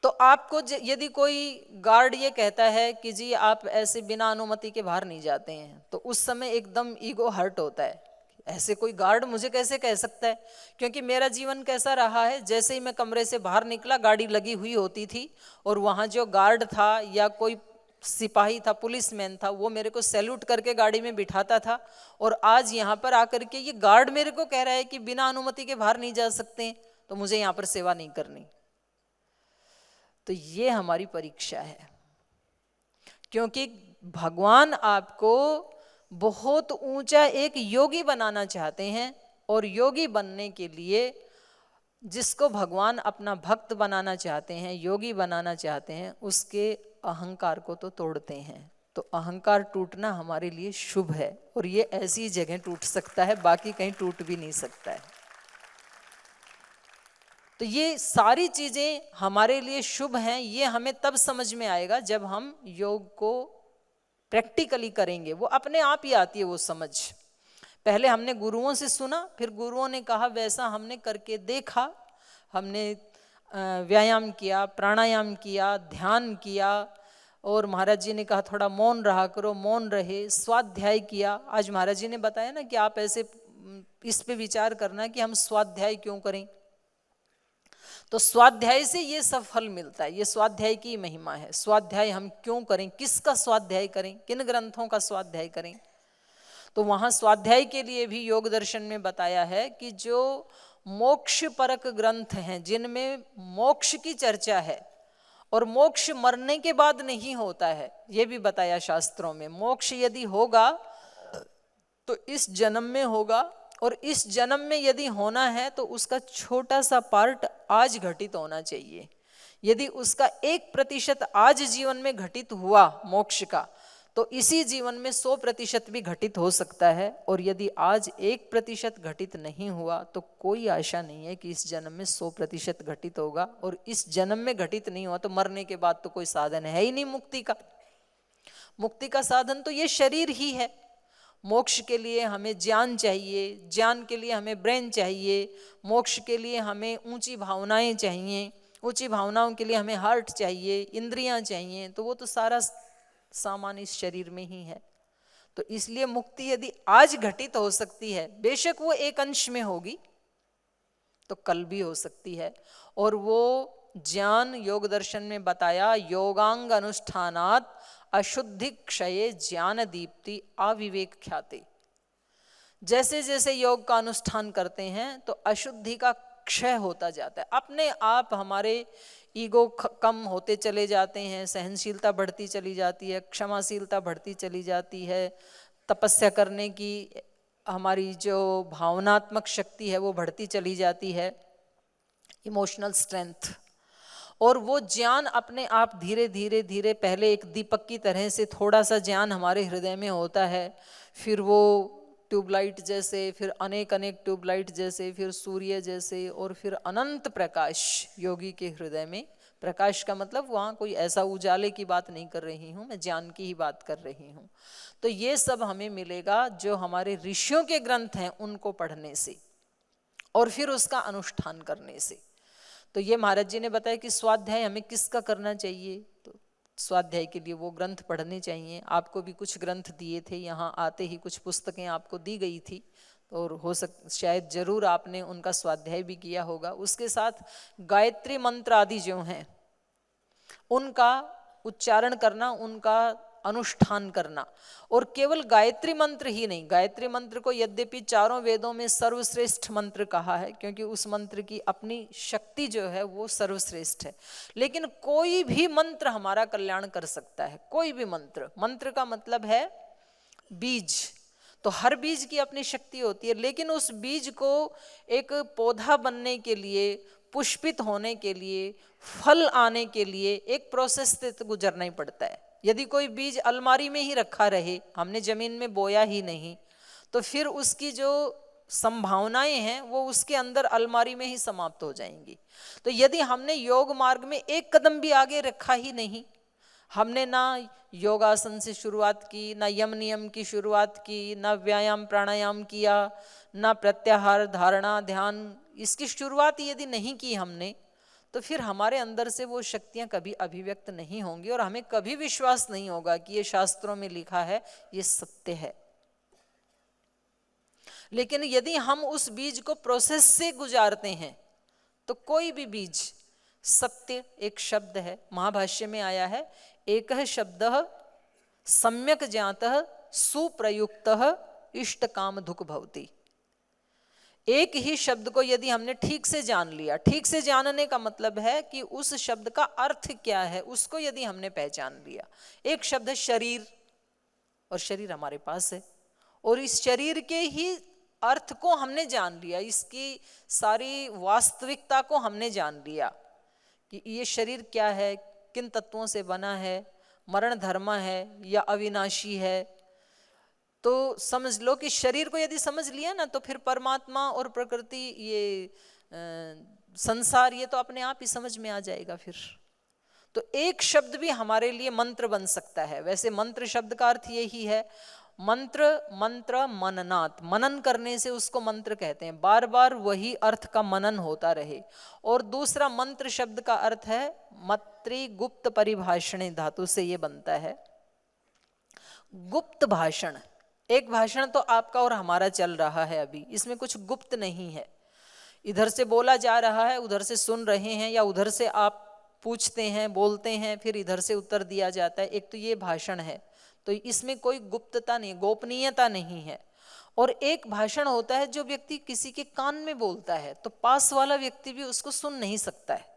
Speaker 1: तो आपको यदि कोई गार्ड ये कहता है कि जी आप ऐसे बिना अनुमति के बाहर नहीं जाते हैं, तो उस समय एकदम ईगो हर्ट होता है। ऐसे कोई गार्ड मुझे कैसे कह सकता है, क्योंकि मेरा जीवन कैसा रहा है, जैसे ही मैं कमरे से बाहर निकला गाड़ी लगी हुई होती थी और वहाँ जो गार्ड था या कोई सिपाही था, पुलिसमैन था, वो मेरे को सैल्यूट करके गाड़ी में बिठाता था। और आज यहाँ पर आकर के ये गार्ड मेरे को कह रहा है कि बिना अनुमति के बाहर नहीं जा सकते, तो मुझे यहाँ पर सेवा नहीं करनी। तो ये हमारी परीक्षा है, क्योंकि भगवान आपको बहुत ऊंचा एक योगी बनाना चाहते हैं, और योगी बनने के लिए जिसको भगवान अपना भक्त बनाना चाहते हैं, योगी बनाना चाहते हैं, उसके अहंकार को तो तोड़ते हैं। तो अहंकार टूटना हमारे लिए शुभ है, और ये ऐसी जगह टूट सकता है, बाकी कहीं टूट भी नहीं सकता है। तो ये सारी चीजें हमारे लिए शुभ हैं, ये हमें तब समझ में आएगा जब हम योग को प्रैक्टिकली करेंगे, वो अपने आप ही आती है वो समझ। पहले हमने गुरुओं से सुना, फिर गुरुओं ने कहा, वैसा हमने करके देखा, हमने व्यायाम किया, प्राणायाम किया, ध्यान किया, और महाराज जी ने कहा थोड़ा मौन रहा करो, मौन रहे, स्वाध्याय किया। आज महाराज जी ने बताया ना कि आप ऐसे इस पे विचार करना कि हम स्वाध्याय क्यों करें। तो स्वाध्याय से ये सब फल मिलता है, ये स्वाध्याय की महिमा है। स्वाध्याय हम क्यों करें, किसका स्वाध्याय करें, किन ग्रंथों का स्वाध्याय करें। तो वहाँ स्वाध्याय के लिए भी योग दर्शन में बताया है कि जो मोक्ष परक ग्रंथ हैं, जिनमें मोक्ष की चर्चा है, और मोक्ष मरने के बाद नहीं होता है, ये भी बताया शास्त्रों में। मोक्ष यदि होगा तो इस जन्म में होगा, और इस जन्म में यदि होना है तो उसका छोटा सा पार्ट आज घटित होना चाहिए। यदि उसका 1% आज जीवन में घटित हुआ मोक्ष का, तो इसी जीवन में 100% भी घटित हो सकता है। और यदि आज 1% घटित नहीं हुआ तो कोई आशा नहीं है कि इस जन्म में 100% घटित होगा। और इस जन्म में घटित नहीं हुआ तो मरने के बाद तो कोई साधन है ही नहीं मुक्ति का। मुक्ति का साधन तो ये शरीर ही है। मोक्ष के लिए हमें ज्ञान चाहिए, ज्ञान के लिए हमें ब्रेन चाहिए, मोक्ष के लिए हमें ऊंची भावनाएं चाहिए, ऊंची भावनाओं के लिए हमें हार्ट चाहिए, इंद्रियां चाहिए। तो वो तो सारा सामान इस शरीर में ही है। तो इसलिए मुक्ति यदि आज घटित हो सकती है, बेशक वो एक अंश में होगी, तो कल भी हो सकती है। और वो ज्ञान योग दर्शन में बताया, योगांग अनुष्ठानात् अशुद्धि क्षये ज्ञान दीप्ति अविवेक ख्याति। जैसे जैसे योग का अनुष्ठान करते हैं तो अशुद्धि का क्षय होता जाता है, अपने आप हमारे ईगो कम होते चले जाते हैं, सहनशीलता बढ़ती चली जाती है, क्षमाशीलता बढ़ती चली जाती है, तपस्या करने की हमारी जो भावनात्मक शक्ति है वो बढ़ती चली जाती है, इमोशनल स्ट्रेंथ। और वो ज्ञान अपने आप धीरे धीरे धीरे, पहले एक दीपक की तरह से थोड़ा सा ज्ञान हमारे हृदय में होता है, फिर वो ट्यूबलाइट जैसे, फिर अनेक अनेक ट्यूबलाइट जैसे, फिर सूर्य जैसे, और फिर अनंत प्रकाश योगी के हृदय में। प्रकाश का मतलब वहाँ कोई ऐसा उजाले की बात नहीं कर रही हूँ, मैं ज्ञान की ही बात कर रही हूँ। तो ये सब हमें मिलेगा जो हमारे ऋषियों के ग्रंथ हैं उनको पढ़ने से और फिर उसका अनुष्ठान करने से। तो ये महाराज जी ने बताया कि स्वाध्याय हमें किसका करना चाहिए, तो स्वाध्याय के लिए वो ग्रंथ पढ़ने चाहिए। आपको भी कुछ ग्रंथ दिए थे, यहाँ आते ही कुछ पुस्तकें आपको दी गई थी, और हो शायद जरूर आपने उनका स्वाध्याय भी किया होगा। उसके साथ गायत्री मंत्र आदि जो हैं उनका उच्चारण करना, उनका अनुष्ठान करना। और केवल गायत्री मंत्र ही नहीं, गायत्री मंत्र को यद्यपि चारों वेदों में सर्वश्रेष्ठ मंत्र कहा है, क्योंकि उस मंत्र की अपनी शक्ति जो है वो सर्वश्रेष्ठ है, लेकिन कोई भी मंत्र हमारा कल्याण कर सकता है, कोई भी मंत्र। मंत्र का मतलब है बीज, तो हर बीज की अपनी शक्ति होती है, लेकिन उस बीज को एक पौधा बनने के लिए, पुष्पित होने के लिए, फल आने के लिए एक प्रोसेस से तो गुजरना ही पड़ता है। यदि कोई बीज अलमारी में ही रखा रहे, हमने जमीन में बोया ही नहीं, तो फिर उसकी जो संभावनाएं हैं वो उसके अंदर अलमारी में ही समाप्त हो जाएंगी। तो यदि हमने योग मार्ग में एक कदम भी आगे रखा ही नहीं, हमने ना योगासन से शुरुआत की, ना यम नियम की शुरुआत की, ना व्यायाम प्राणायाम किया, ना प्रत्याहार धारणा ध्यान, इसकी शुरुआत यदि नहीं की हमने, तो फिर हमारे अंदर से वो शक्तियां कभी अभिव्यक्त नहीं होंगी और हमें कभी विश्वास नहीं होगा कि ये शास्त्रों में लिखा है, ये सत्य है। लेकिन यदि हम उस बीज को प्रोसेस से गुजारते हैं तो कोई भी बीज, सत्य एक शब्द है, महाभाष्य में आया है, एक शब्द सम्यक ज्ञातः सुप्रयुक्तः इष्ट काम दुख भवति। एक ही शब्द को यदि हमने ठीक से जान लिया, ठीक से जानने का मतलब है कि उस शब्द का अर्थ क्या है उसको यदि हमने पहचान लिया। एक शब्द है शरीर, और शरीर हमारे पास है, और इस शरीर के ही अर्थ को हमने जान लिया, इसकी सारी वास्तविकता को हमने जान लिया कि ये शरीर क्या है, किन तत्वों से बना है, मरण धर्म है या अविनाशी है। तो समझ लो कि शरीर को यदि समझ लिया ना, तो फिर परमात्मा और प्रकृति, ये संसार, ये तो अपने आप ही समझ में आ जाएगा फिर। तो एक शब्द भी हमारे लिए मंत्र बन सकता है। वैसे मंत्र शब्द का अर्थ यही है, मंत्र, मंत्र मननात्, मनन करने से उसको मंत्र कहते हैं, बार बार वही अर्थ का मनन होता रहे। और दूसरा मंत्र शब्द का अर्थ है मत्री गुप्त परिभाषणे धातु से ये बनता है, गुप्त भाषण। एक भाषण तो आपका और हमारा चल रहा है अभी, इसमें कुछ गुप्त नहीं है, इधर से बोला जा रहा है, उधर से सुन रहे हैं, या उधर से आप पूछते हैं, बोलते हैं, फिर इधर से उत्तर दिया जाता है। एक तो ये भाषण है, तो इसमें कोई गुप्तता नहीं, गोपनीयता नहीं है। और एक भाषण होता है जो व्यक्ति किसी के कान में बोलता है, तो पास वाला व्यक्ति भी उसको सुन नहीं सकता है,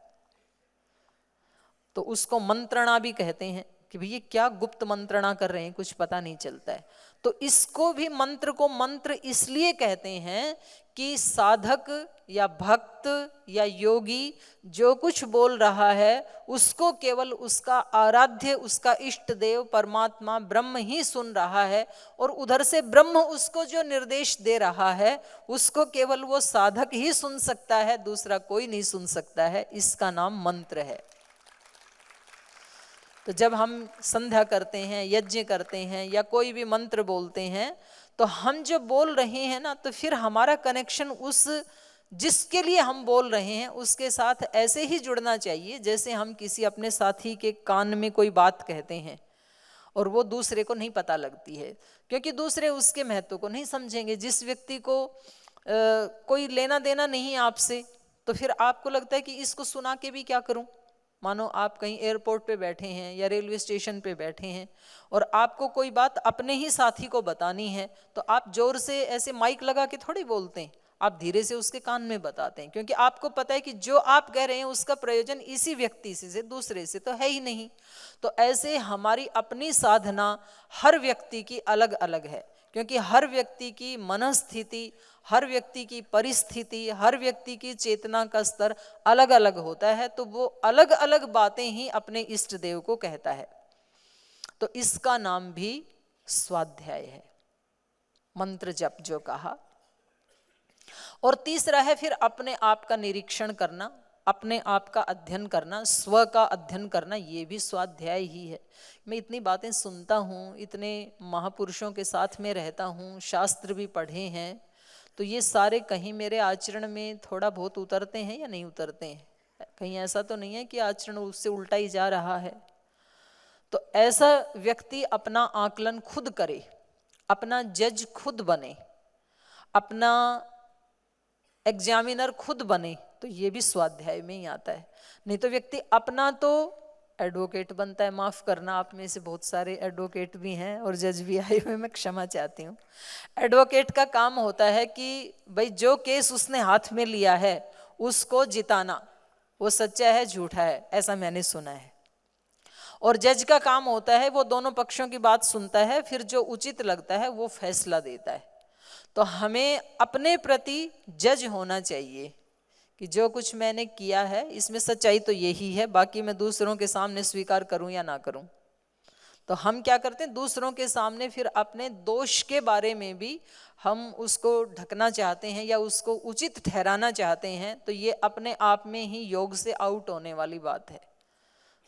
Speaker 1: तो उसको मंत्रणा भी कहते हैं कि भैया क्या गुप्त मंत्रणा कर रहे हैं, कुछ पता नहीं चलता है। तो इसको भी, मंत्र को मंत्र इसलिए कहते हैं कि साधक या भक्त या योगी जो कुछ बोल रहा है उसको केवल उसका आराध्य, उसका इष्ट देव परमात्मा ब्रह्म ही सुन रहा है, और उधर से ब्रह्म उसको जो निर्देश दे रहा है उसको केवल वो साधक ही सुन सकता है, दूसरा कोई नहीं सुन सकता है। इसका नाम मंत्र है। तो जब हम संध्या करते हैं, यज्ञ करते हैं, या कोई भी मंत्र बोलते हैं, तो हम जो बोल रहे हैं ना, तो फिर हमारा कनेक्शन उस जिसके लिए हम बोल रहे हैं उसके साथ ऐसे ही जुड़ना चाहिए जैसे हम किसी अपने साथी के कान में कोई बात कहते हैं और वो दूसरे को नहीं पता लगती है, क्योंकि दूसरे उसके महत्व को नहीं समझेंगे। जिस व्यक्ति को कोई लेना देना नहीं आपसे, तो फिर आपको लगता है कि इसको सुना के भी क्या करूं। मानो आप कहीं एयरपोर्ट पे बैठे हैं या रेलवे स्टेशन पे बैठे हैं और आपको कोई बात अपने ही साथी को बतानी है, तो आप जोर से ऐसे माइक लगा के थोड़ी बोलते हैं, आप धीरे से उसके कान में बताते हैं, क्योंकि आपको पता है कि जो आप कह रहे हैं उसका प्रयोजन इसी व्यक्ति से दूसरे से तो है ही नहीं। तो ऐसे हमारी अपनी साधना हर व्यक्ति की अलग अलग है। क्योंकि हर व्यक्ति की मनस्थिति, हर व्यक्ति की परिस्थिति, हर व्यक्ति की चेतना का स्तर अलग अलग होता है, तो वो अलग अलग बातें ही अपने इष्ट देव को कहता है। तो इसका नाम भी स्वाध्याय है, मंत्र जप जो कहा। और तीसरा है फिर अपने आप का निरीक्षण करना, अपने आप का अध्ययन करना, स्व का अध्ययन करना, ये भी स्वाध्याय ही है। मैं इतनी बातें सुनता हूँ, इतने महापुरुषों के साथ में रहता हूँ, शास्त्र भी पढ़े हैं, तो ये सारे कहीं मेरे आचरण में थोड़ा बहुत उतरते हैं या नहीं उतरते हैं? कहीं ऐसा तो नहीं है कि आचरण उससे उल्टा ही जा रहा है? तो ऐसा व्यक्ति अपना आकलन खुद करे, अपना जज खुद बने, अपना एग्जामिनर खुद बने, तो ये भी स्वाध्याय में ही आता है। नहीं तो व्यक्ति अपना तो एडवोकेट बनता है। माफ करना, आप में से बहुत सारे एडवोकेट भी हैं और जज भी आए हुए, मैं क्षमा चाहती हूँ। एडवोकेट का काम होता है कि भाई जो केस उसने हाथ में लिया है उसको जिताना, वो सच्चा है झूठा है, ऐसा मैंने सुना है। और जज का काम होता है वो दोनों पक्षों की बात सुनता है, फिर जो उचित लगता है वो फैसला देता है। तो हमें अपने प्रति जज होना चाहिए कि जो कुछ मैंने किया है इसमें सच्चाई तो यही है, बाकी मैं दूसरों के सामने स्वीकार करूं या ना करूं। तो हम क्या करते हैं, दूसरों के सामने फिर अपने दोष के बारे में भी हम उसको ढकना चाहते हैं या उसको उचित ठहराना चाहते हैं। तो ये अपने आप में ही योग से आउट होने वाली बात है।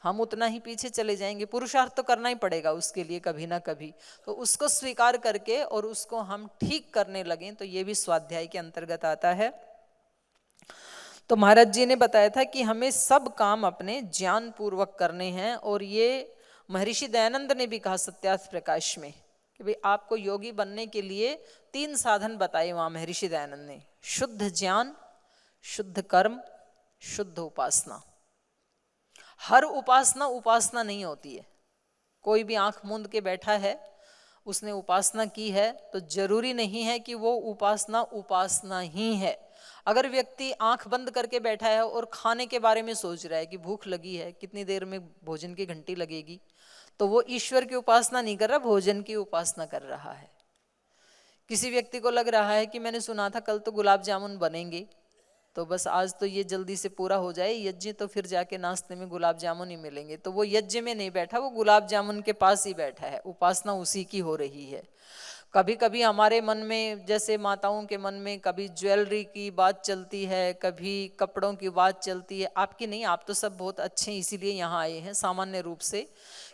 Speaker 1: हम उतना ही पीछे चले जाएंगे, पुरुषार्थ तो करना ही पड़ेगा उसके लिए कभी ना कभी। तो उसको स्वीकार करके और उसको हम ठीक करने लगें, तो ये भी स्वाध्याय के अंतर्गत आता है। तो महाराज जी ने बताया था कि हमें सब काम अपने ज्ञान पूर्वक करने हैं, और ये महर्षि दयानंद ने भी कहा सत्यार्थ प्रकाश में कि भाई आपको योगी बनने के लिए 3 साधन बताए वहां महर्षि दयानंद ने: शुद्ध ज्ञान, शुद्ध कर्म, शुद्ध उपासना। हर उपासना उपासना नहीं होती है। कोई भी आंख मूंद के बैठा है, उसने उपासना की है, तो जरूरी नहीं है कि वो उपासना उपासना ही है। अगर व्यक्ति आंख बंद करके बैठा है और खाने के बारे में सोच रहा है कि भूख लगी है, कितनी देर में भोजन की घंटी लगेगी, तो वो ईश्वर की उपासना नहीं कर रहा, भोजन की उपासना कर रहा है। किसी व्यक्ति को लग रहा है कि मैंने सुना था कल तो गुलाब जामुन बनेंगे, तो बस आज तो ये जल्दी से पूरा हो जाए यज्ञ, तो फिर जाके नाश्ते में गुलाब जामुन ही मिलेंगे, तो वो यज्ञ में नहीं बैठा, वो गुलाब जामुन के पास ही बैठा है, उपासना उसी की हो रही है। कभी कभी हमारे मन में, जैसे माताओं के मन में कभी ज्वेलरी की बात चलती है, कभी कपड़ों की बात चलती है। आपकी नहीं, आप तो सब बहुत अच्छे हैं इसीलिए यहाँ आए हैं। सामान्य रूप से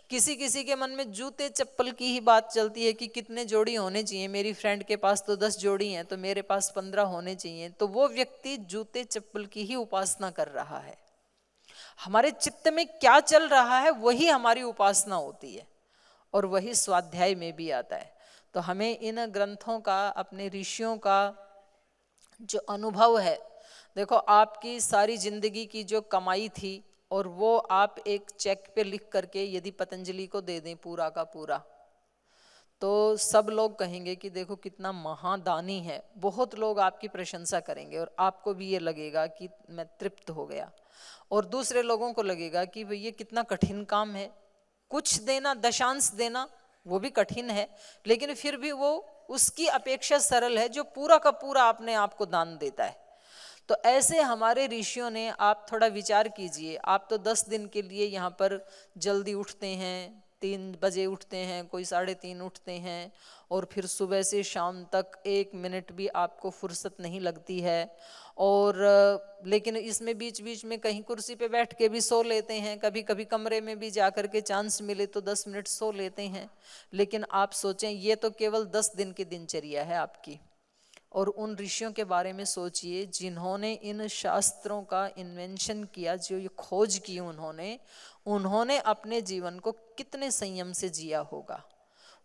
Speaker 1: किसी किसी के मन में जूते चप्पल की ही बात चलती है कि कितने जोड़ी होने चाहिए, मेरी फ्रेंड के पास तो 10 जोड़ी हैं, तो मेरे पास 15 होने चाहिए। तो वो व्यक्ति जूते चप्पल की ही उपासना कर रहा है। हमारे चित्त में क्या चल रहा है वही हमारी उपासना होती है, और वही स्वाध्याय में भी आता है। तो हमें इन ग्रंथों का, अपने ऋषियों का जो अनुभव है, देखो आपकी सारी जिंदगी की जो कमाई थी, और वो आप एक चेक पे लिख करके यदि पतंजलि को दे दें पूरा का पूरा, तो सब लोग कहेंगे कि देखो कितना महादानी है। बहुत लोग आपकी प्रशंसा करेंगे और आपको भी ये लगेगा कि मैं तृप्त हो गया, और दूसरे लोगों को लगेगा कि भाई ये कितना कठिन काम है। कुछ देना, दशांश देना, वो भी कठिन है, लेकिन फिर भी वो उसकी अपेक्षा सरल है जो पूरा का पूरा अपने आप को दान देता है। तो ऐसे हमारे ऋषियों ने, आप थोड़ा विचार कीजिए, आप तो 10 दिन के लिए यहाँ पर जल्दी उठते हैं, 3 बजे उठते हैं, कोई 3:30 उठते हैं, और फिर सुबह से शाम तक 1 मिनट भी आपको फुर्सत नहीं लगती है। और लेकिन इसमें बीच बीच में कहीं कुर्सी पे बैठ के भी सो लेते हैं, कभी कभी कमरे में भी जा कर के चांस मिले तो 10 मिनट सो लेते हैं। लेकिन आप सोचें, ये तो केवल 10 दिन की दिनचर्या है आपकी, और उन ऋषियों के बारे में सोचिए जिन्होंने इन शास्त्रों का इन्वेंशन किया, जो ये खोज की उन्होंने अपने जीवन को कितने संयम से जिया होगा।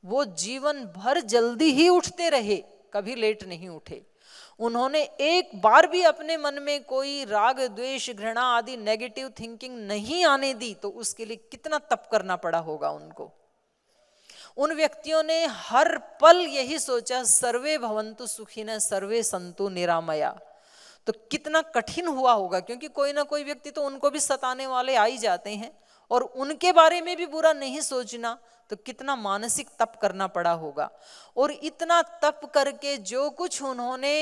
Speaker 1: वो जीवन भर जल्दी ही उठते रहे, कभी लेट नहीं उठे। उन्होंने एक बार भी अपने मन में कोई राग द्वेष घृणा आदि नेगेटिव थिंकिंग नहीं आने दी, तो उसके लिए कितना तप करना पड़ा होगा उनको। उन व्यक्तियों ने हर पल यही सोचा, सर्वे भवन्तु सुखिनः सर्वे सन्तु निरामया। तो कितना कठिन हुआ होगा, क्योंकि कोई ना कोई व्यक्ति तो उनको भी सताने वाले आ ही जाते हैं, और उनके बारे में भी बुरा नहीं सोचना, तो कितना मानसिक तप करना पड़ा होगा। और इतना तप करके जो कुछ उन्होंने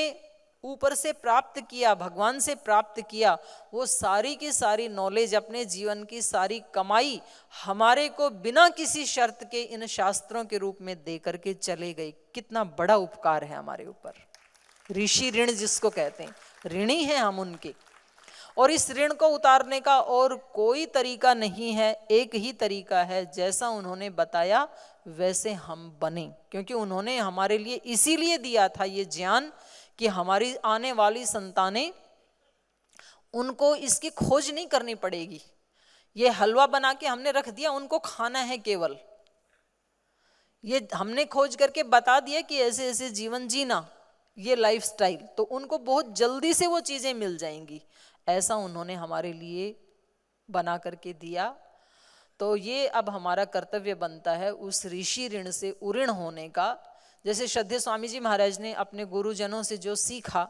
Speaker 1: ऊपर से प्राप्त किया, भगवान से प्राप्त किया, वो सारी की सारी नॉलेज, अपने जीवन की सारी कमाई हमारे को बिना किसी शर्त के इन शास्त्रों के रूप में दे करके चले गए। कितना बड़ा उपकार है हमारे ऊपर। ऋषि ऋण जिसको कहते हैं, ऋणी हैं हम उनके। और इस ऋण को उतारने का और कोई तरीका नहीं है, एक ही तरीका है, जैसा उन्होंने बताया वैसे हम बने। क्योंकि उन्होंने हमारे लिए इसीलिए दिया था ये ज्ञान कि हमारी आने वाली संतानें, उनको इसकी खोज नहीं करनी पड़ेगी। ये हलवा बना के हमने रख दिया, उनको खाना है केवल। ये हमने खोज करके बता दिया कि ऐसे ऐसे जीवन जीना, ये लाइफस्टाइल, तो उनको बहुत जल्दी से वो चीजें मिल जाएंगी। ऐसा उन्होंने हमारे लिए बना करके दिया। तो ये अब हमारा कर्तव्य बनता है उस ऋषि ऋण से उऋण होने का। जैसे श्रद्धेय स्वामी जी महाराज ने अपने गुरुजनों से जो सीखा,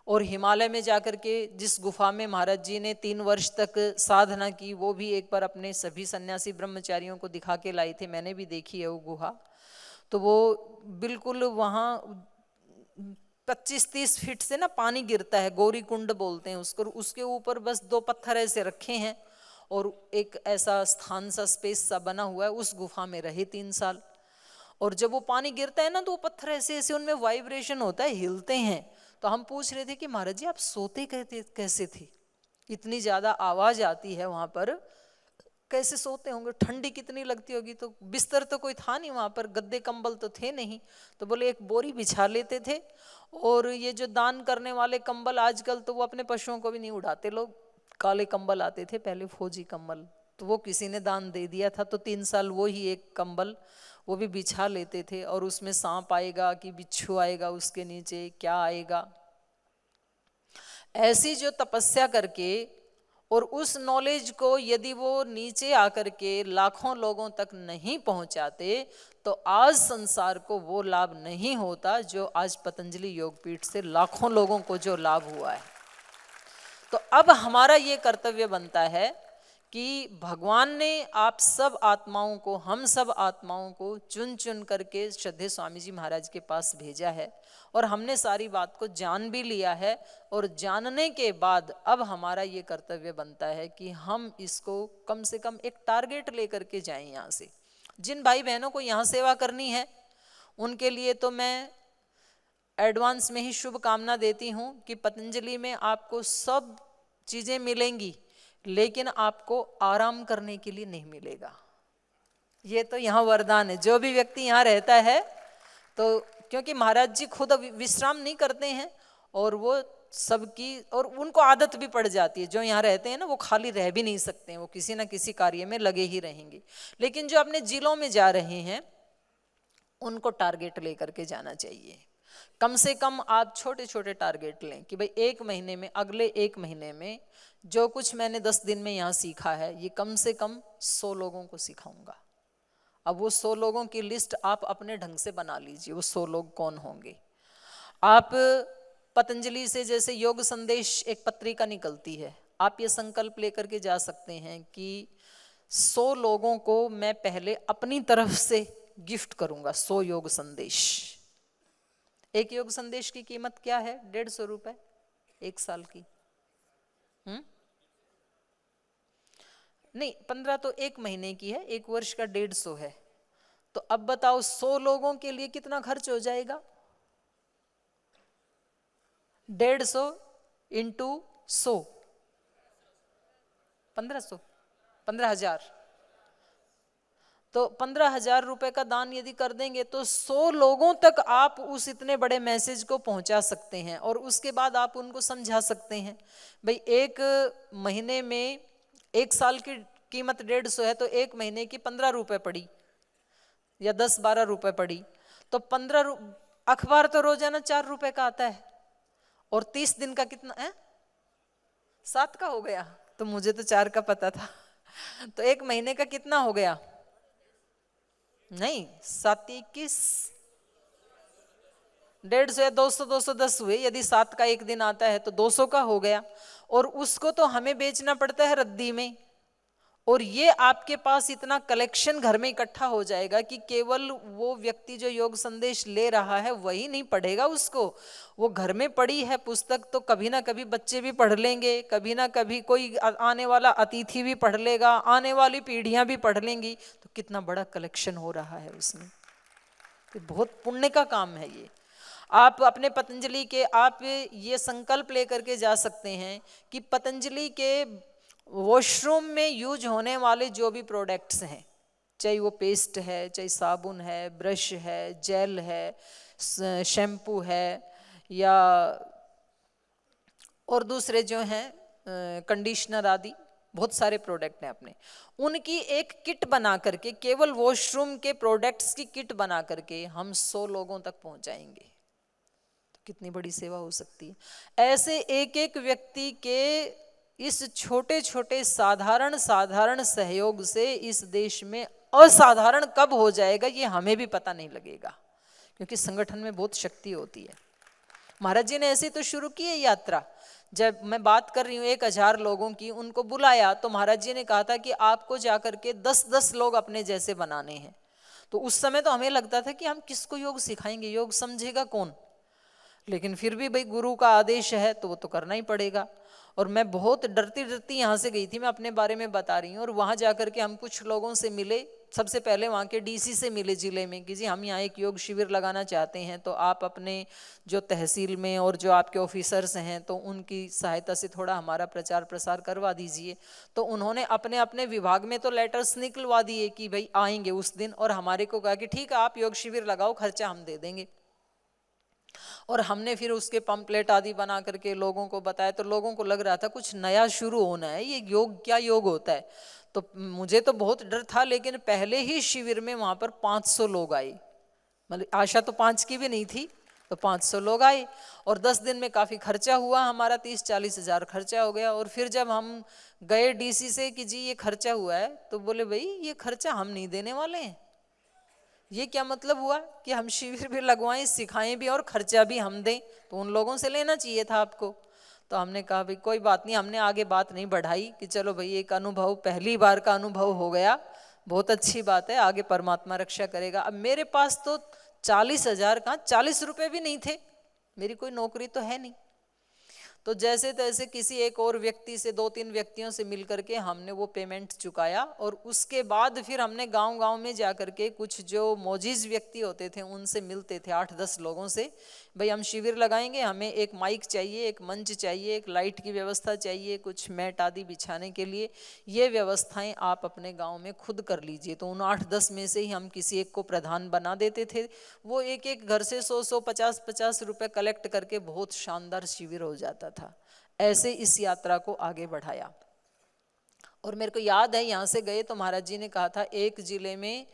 Speaker 1: और हिमालय में जाकर के जिस गुफा में महाराज जी ने 3 वर्ष तक साधना की, वो भी एक बार अपने सभी सन्यासी ब्रह्मचारियों को दिखा के लाए थे। मैंने भी देखी है वो गुहा। तो वो बिल्कुल वहाँ 25-30 फीट से ना पानी गिरता है, गौरी कुंड बोलते हैं उसको। उसके ऊपर बस 2 पत्थर ऐसे रखे हैं और एक ऐसा स्थान सा, स्पेस सा बना हुआ है। उस गुफा में रहे 3 साल। और जब वो पानी गिरता है ना, तो वो पत्थर ऐसे ऐसे उनमें वाइब्रेशन होता है, हिलते हैं। तो हम पूछ रहे थे कि महाराज जी आप सोते कैसे थे, इतनी ज्यादा आवाज आती है वहां पर, कैसे सोते होंगे, ठंडी कितनी लगती होगी। तो बिस्तर तो कोई था नहीं वहां पर, गद्दे कंबल तो थे नहीं। तो बोले एक बोरी बिछा लेते थे, और ये जो दान करने वाले कंबल आजकल तो वो अपने पशुओं को भी नहीं उड़ाते लोग, काले कंबल आते थे पहले, फौजी कंबल, तो वो किसी ने दान दे दिया था। तो 3 साल वो ही एक कंबल वो भी बिछा लेते थे। और उसमें सांप आएगा कि बिच्छू आएगा, उसके नीचे क्या आएगा, ऐसी जो तपस्या करके, और उस नॉलेज को यदि वो नीचे आकर के लाखों लोगों तक नहीं पहुंचाते, तो आज संसार को वो लाभ नहीं होता जो आज पतंजलि योगपीठ से लाखों लोगों को जो लाभ हुआ है। तो अब हमारा ये कर्तव्य बनता है कि भगवान ने आप सब आत्माओं को, हम सब आत्माओं को चुन चुन करके श्रद्धेय स्वामी जी महाराज के पास भेजा है। और हमने सारी बात को जान भी लिया है। और जानने के बाद अब हमारा ये कर्तव्य बनता है कि हम इसको कम से कम एक टारगेट लेकर के जाएं यहाँ से। जिन भाई बहनों को यहाँ सेवा करनी है, उनके लिए तो मैं एडवांस में ही शुभकामना देती हूँ कि पतंजलि में आपको सब चीज़ें मिलेंगी, लेकिन आपको आराम करने के लिए नहीं मिलेगा। ये तो यहाँ वरदान है। जो भी व्यक्ति यहाँ रहता है, तो क्योंकि महाराज जी खुद विश्राम नहीं करते हैं, और वो सबकी, और उनको आदत भी पड़ जाती है। जो यहाँ रहते हैं ना, वो खाली रह भी नहीं सकते हैं, वो किसी ना किसी कार्य में लगे ही रहेंगे। लेकिन जो अपने जिलों में जा रहे हैं, उनको टारगेट लेकर के जाना चाहिए। कम से कम आप छोटे छोटे टारगेट लें कि भाई 1 महीने में, अगले 1 महीने में जो कुछ मैंने 10 दिन में यहाँ सीखा है, ये कम से कम 100 लोगों को सिखाऊंगा। अब वो 100 लोगों की लिस्ट आप अपने ढंग से बना लीजिए, वो 100 लोग कौन होंगे। आप पतंजलि से जैसे योग संदेश एक पत्रिका निकलती है, आप ये संकल्प लेकर के जा सकते हैं कि 100 लोगों को मैं पहले अपनी तरफ से गिफ्ट करूंगा, 100 योग संदेश। एक योग संदेश की कीमत क्या है? 150 रुपए 1 साल की। नहीं, 15 तो 1 महीने की है, 1 वर्ष का 150 है। तो अब बताओ 100 लोगों के लिए कितना खर्च हो जाएगा? 150 इंटू 100, 1500, 15,000। तो 15,000 रुपए का दान यदि कर देंगे तो 100 लोगों तक आप उस इतने बड़े मैसेज को पहुंचा सकते हैं। और उसके बाद आप उनको समझा सकते हैं, भाई 1 महीने में, 1 साल की कीमत 150 है, तो 1 महीने की 15 रुपए पड़ी या 10-12 रुपए पड़ी, तो 15 अखबार तो रोजाना 4 रुपए का आता है, और 30 दिन का कितना है? 7 का हो गया। तो मुझे तो 4 का पता था। तो 1 महीने का कितना हो गया? नहीं, 7 21, 150 या 200, 210 हुए। यदि 7 का 1 दिन आता है तो 200 का हो गया। और उसको तो हमें बेचना पड़ता है रद्दी में, और ये आपके पास इतना कलेक्शन घर में इकट्ठा हो जाएगा कि केवल वो व्यक्ति जो योग संदेश ले रहा है वही नहीं पढ़ेगा उसको, वो घर में पड़ी है पुस्तक तो कभी ना कभी बच्चे भी पढ़ लेंगे, कभी ना कभी कोई आने वाला अतिथि भी पढ़ लेगा, आने वाली पीढ़ियां भी पढ़ लेंगी, तो कितना बड़ा कलेक्शन हो रहा है उसमें। तो बहुत पुण्य का काम है ये। आप अपने पतंजलि के आप ये संकल्प लेकर के जा सकते हैं कि पतंजलि के वॉशरूम में यूज होने वाले जो भी प्रोडक्ट्स हैं, चाहे वो पेस्ट है, चाहे साबुन है, ब्रश है, जेल है, शैम्पू है, या और दूसरे जो हैं कंडीशनर आदि बहुत सारे प्रोडक्ट हैं अपने, उनकी एक किट बना करके, केवल वॉशरूम के प्रोडक्ट्स की किट बना करके हम 100 लोगों तक पहुंचाएंगे, तो कितनी बड़ी सेवा हो सकती है। ऐसे एक एक व्यक्ति के इस छोटे छोटे साधारण साधारण सहयोग से इस देश में असाधारण कब हो जाएगा ये हमें भी पता नहीं लगेगा, क्योंकि संगठन में बहुत शक्ति होती है। महाराज जी ने ऐसे तो शुरू की है यात्रा। जब मैं बात कर रही हूँ 1000 लोगों की, उनको बुलाया तो महाराज जी ने कहा था कि आपको जाकर के 10-10 लोग अपने जैसे बनाने हैं। तो उस समय तो हमें लगता था कि हम किसको योग सिखाएंगे, योग समझेगा कौन, लेकिन फिर भी भाई गुरु का आदेश है तो वो तो करना ही पड़ेगा। और मैं बहुत डरती डरती यहाँ से गई थी, मैं अपने बारे में बता रही हूँ, और वहाँ जाकर के हम कुछ लोगों से मिले। सबसे पहले वहाँ के डीसी से मिले जिले में कि जी हम यहाँ एक योग शिविर लगाना चाहते हैं, तो आप अपने जो तहसील में और जो आपके ऑफिसर्स हैं तो उनकी सहायता से थोड़ा हमारा प्रचार प्रसार करवा दीजिए। तो उन्होंने अपने अपने विभाग में तो लेटर्स निकलवा दिए कि भाई आएंगे उस दिन, और हमारे को कहा कि ठीक है आप योग शिविर लगाओ, खर्चा हम दे देंगे। और हमने फिर उसके पंपलेट आदि बना करके लोगों को बताया, तो लोगों को लग रहा था कुछ नया शुरू होना है, ये योग क्या योग होता है। तो मुझे तो बहुत डर था, लेकिन पहले ही शिविर में वहाँ पर 500 लोग आए, मतलब आशा तो 5 की भी नहीं थी, तो 500 लोग आए। और 10 दिन में काफ़ी खर्चा हुआ हमारा, 30-40 हज़ार खर्चा हो गया। और फिर जब हम गए डीसी से कि जी ये खर्चा हुआ है, तो बोले भाई ये खर्चा हम नहीं देने वाले हैं। ये क्या मतलब हुआ कि हम शिविर भी लगवाएं, सिखाएं भी और खर्चा भी हम दें, तो उन लोगों से लेना चाहिए था आपको। तो हमने कहा भाई कोई बात नहीं, हमने आगे बात नहीं बढ़ाई कि चलो भाई एक अनुभव, पहली बार का अनुभव हो गया, बहुत अच्छी बात है, आगे परमात्मा रक्षा करेगा। अब मेरे पास तो 40,000 कहाँ 40 रुपये भी नहीं थे, मेरी कोई नौकरी तो है नहीं। तो जैसे तैसे किसी एक और व्यक्ति से, 2-3 व्यक्तियों से मिलकर के हमने वो पेमेंट चुकाया। और उसके बाद फिर हमने गांव-गांव में जाकर के कुछ जो मोजीज व्यक्ति होते थे उनसे मिलते थे, 8-10 लोगों से, भाई हम शिविर लगाएंगे, हमें एक माइक चाहिए, एक मंच चाहिए, एक लाइट की व्यवस्था चाहिए, कुछ मैट आदि बिछाने के लिए, ये व्यवस्थाएं आप अपने गाँव में खुद कर लीजिए। तो उन 8-10 में से ही हम किसी एक को प्रधान बना देते थे। वो एक एक घर से 100-100, 50-50 रुपये कलेक्ट करके बहुत शानदार शिविर हो जाता था। ऐसे इस यात्रा को आगे बढ़ाया। और मेरे को याद है यहाँ से गए तो महाराज जी ने कहा था एक जिले में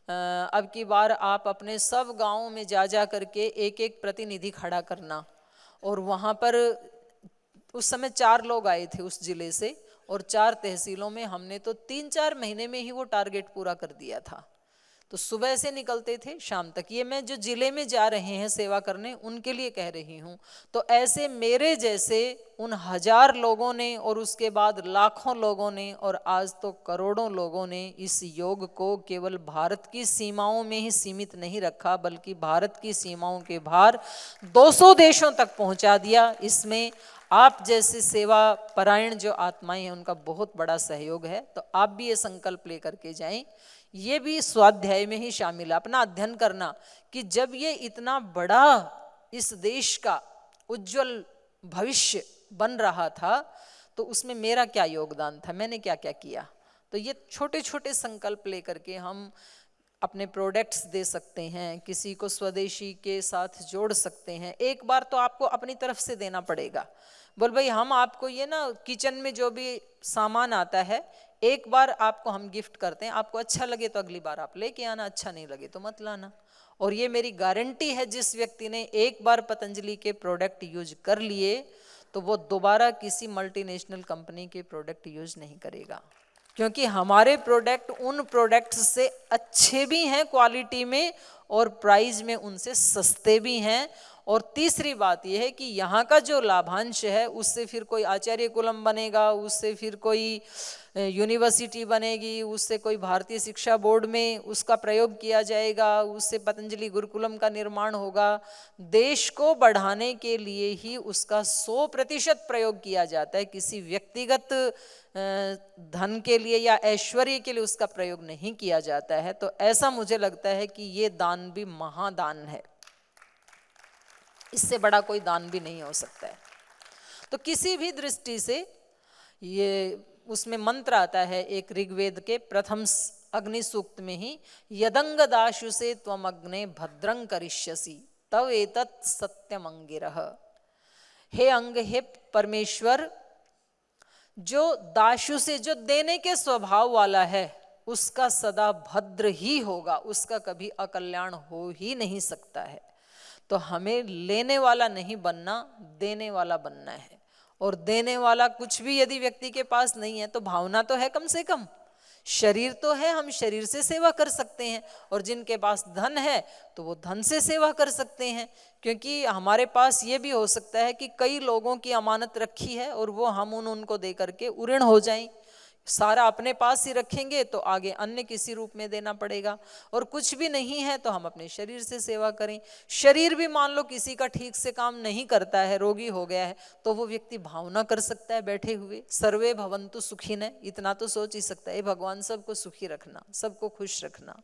Speaker 1: अब की बार आप अपने सब गांवों में जा जा करके एक एक प्रतिनिधि खड़ा करना। और वहाँ पर उस समय 4 लोग आए थे उस जिले से, और 4 तहसीलों में हमने तो 3-4 महीने में ही वो टारगेट पूरा कर दिया था। तो सुबह से निकलते थे शाम तक। ये मैं जो जिले में जा रहे हैं सेवा करने उनके लिए कह रही हूँ। तो ऐसे मेरे जैसे उन 1000 लोगों ने, और उसके बाद लाखों लोगों ने, और आज तो करोड़ों लोगों ने इस योग को केवल भारत की सीमाओं में ही सीमित नहीं रखा, बल्कि भारत की सीमाओं के बाहर 200 देशों तक पहुँचा दिया। इसमें आप जैसे सेवा परायण जो आत्माएं हैं उनका बहुत बड़ा सहयोग है। तो आप भी ये संकल्प लेकर के जाएं। ये भी स्वाध्याय में ही शामिल है, अपना अध्ययन करना कि जब ये इतना बड़ा इस देश का उज्जवल भविष्य बन रहा था तो उसमें मेरा क्या योगदान था, मैंने क्या क्या किया। तो ये छोटे छोटे संकल्प लेकर के हम अपने प्रोडक्ट्स दे सकते हैं, किसी को स्वदेशी के साथ जोड़ सकते हैं। एक बार तो आपको अपनी तरफ से देना पड़ेगा, बोल भाई हम आपको ये ना किचन में जो भी सामान आता है एक बार आपको हम गिफ्ट करते हैं, आपको अच्छा लगे तो अगली बार आप लेके आना, अच्छा नहीं लगे तो मत लाना। और ये मेरी गारंटी है, जिस व्यक्ति ने एक बार पतंजलि के प्रोडक्ट यूज कर लिए तो वो दोबारा किसी मल्टीनेशनल कंपनी के प्रोडक्ट यूज नहीं करेगा, क्योंकि हमारे प्रोडक्ट उन प्रोडक्ट्स से अच्छे भी हैं क्वालिटी में और प्राइस में उनसे सस्ते भी हैं। और तीसरी बात यह है कि यहाँ का जो लाभांश है उससे फिर कोई आचार्य कुलम बनेगा, उससे फिर कोई यूनिवर्सिटी बनेगी, उससे कोई भारतीय शिक्षा बोर्ड में उसका प्रयोग किया जाएगा, उससे पतंजलि गुरुकुलम का निर्माण होगा। देश को बढ़ाने के लिए ही उसका 100% प्रयोग किया जाता है, किसी व्यक्तिगत धन के लिए या ऐश्वर्य के लिए उसका प्रयोग नहीं किया जाता है। तो ऐसा मुझे लगता है कि ये दान भी महादान है, इससे बड़ा कोई दान भी नहीं हो सकता है। तो किसी भी दृष्टि से ये उसमें मंत्र आता है एक ऋग्वेद के प्रथम अग्नि सूक्त में ही, यदंग दाशु से त्वम अग्ने भद्रं करिष्यसि तव एतत् सत्यम अंगिरः। हे अंग, हे परमेश्वर, जो दाशु से, जो देने के स्वभाव वाला है, उसका सदा भद्र ही होगा, उसका कभी अकल्याण हो ही नहीं सकता है। तो हमें लेने वाला नहीं बनना, देने वाला बनना है। और देने वाला कुछ भी यदि व्यक्ति के पास नहीं है तो भावना तो है, कम से कम शरीर तो है, हम शरीर से सेवा कर सकते हैं। और जिनके पास धन है तो वो धन से सेवा कर सकते हैं, क्योंकि हमारे पास ये भी हो सकता है कि कई लोगों की अमानत रखी है और वो हम उनको दे करके उऋण हो जाएं। सारा अपने पास ही रखेंगे तो आगे अन्य किसी रूप में देना पड़ेगा। और कुछ भी नहीं है तो हम अपने शरीर से सेवा करें। शरीर भी मान लो किसी का ठीक से काम नहीं करता है, रोगी हो गया है, तो वो व्यक्ति भावना कर सकता है बैठे हुए, सर्वे भवन्तु सुखिनः, इतना तो सोच ही सकता है भगवान सबको सुखी रखना, सबको खुश रखना।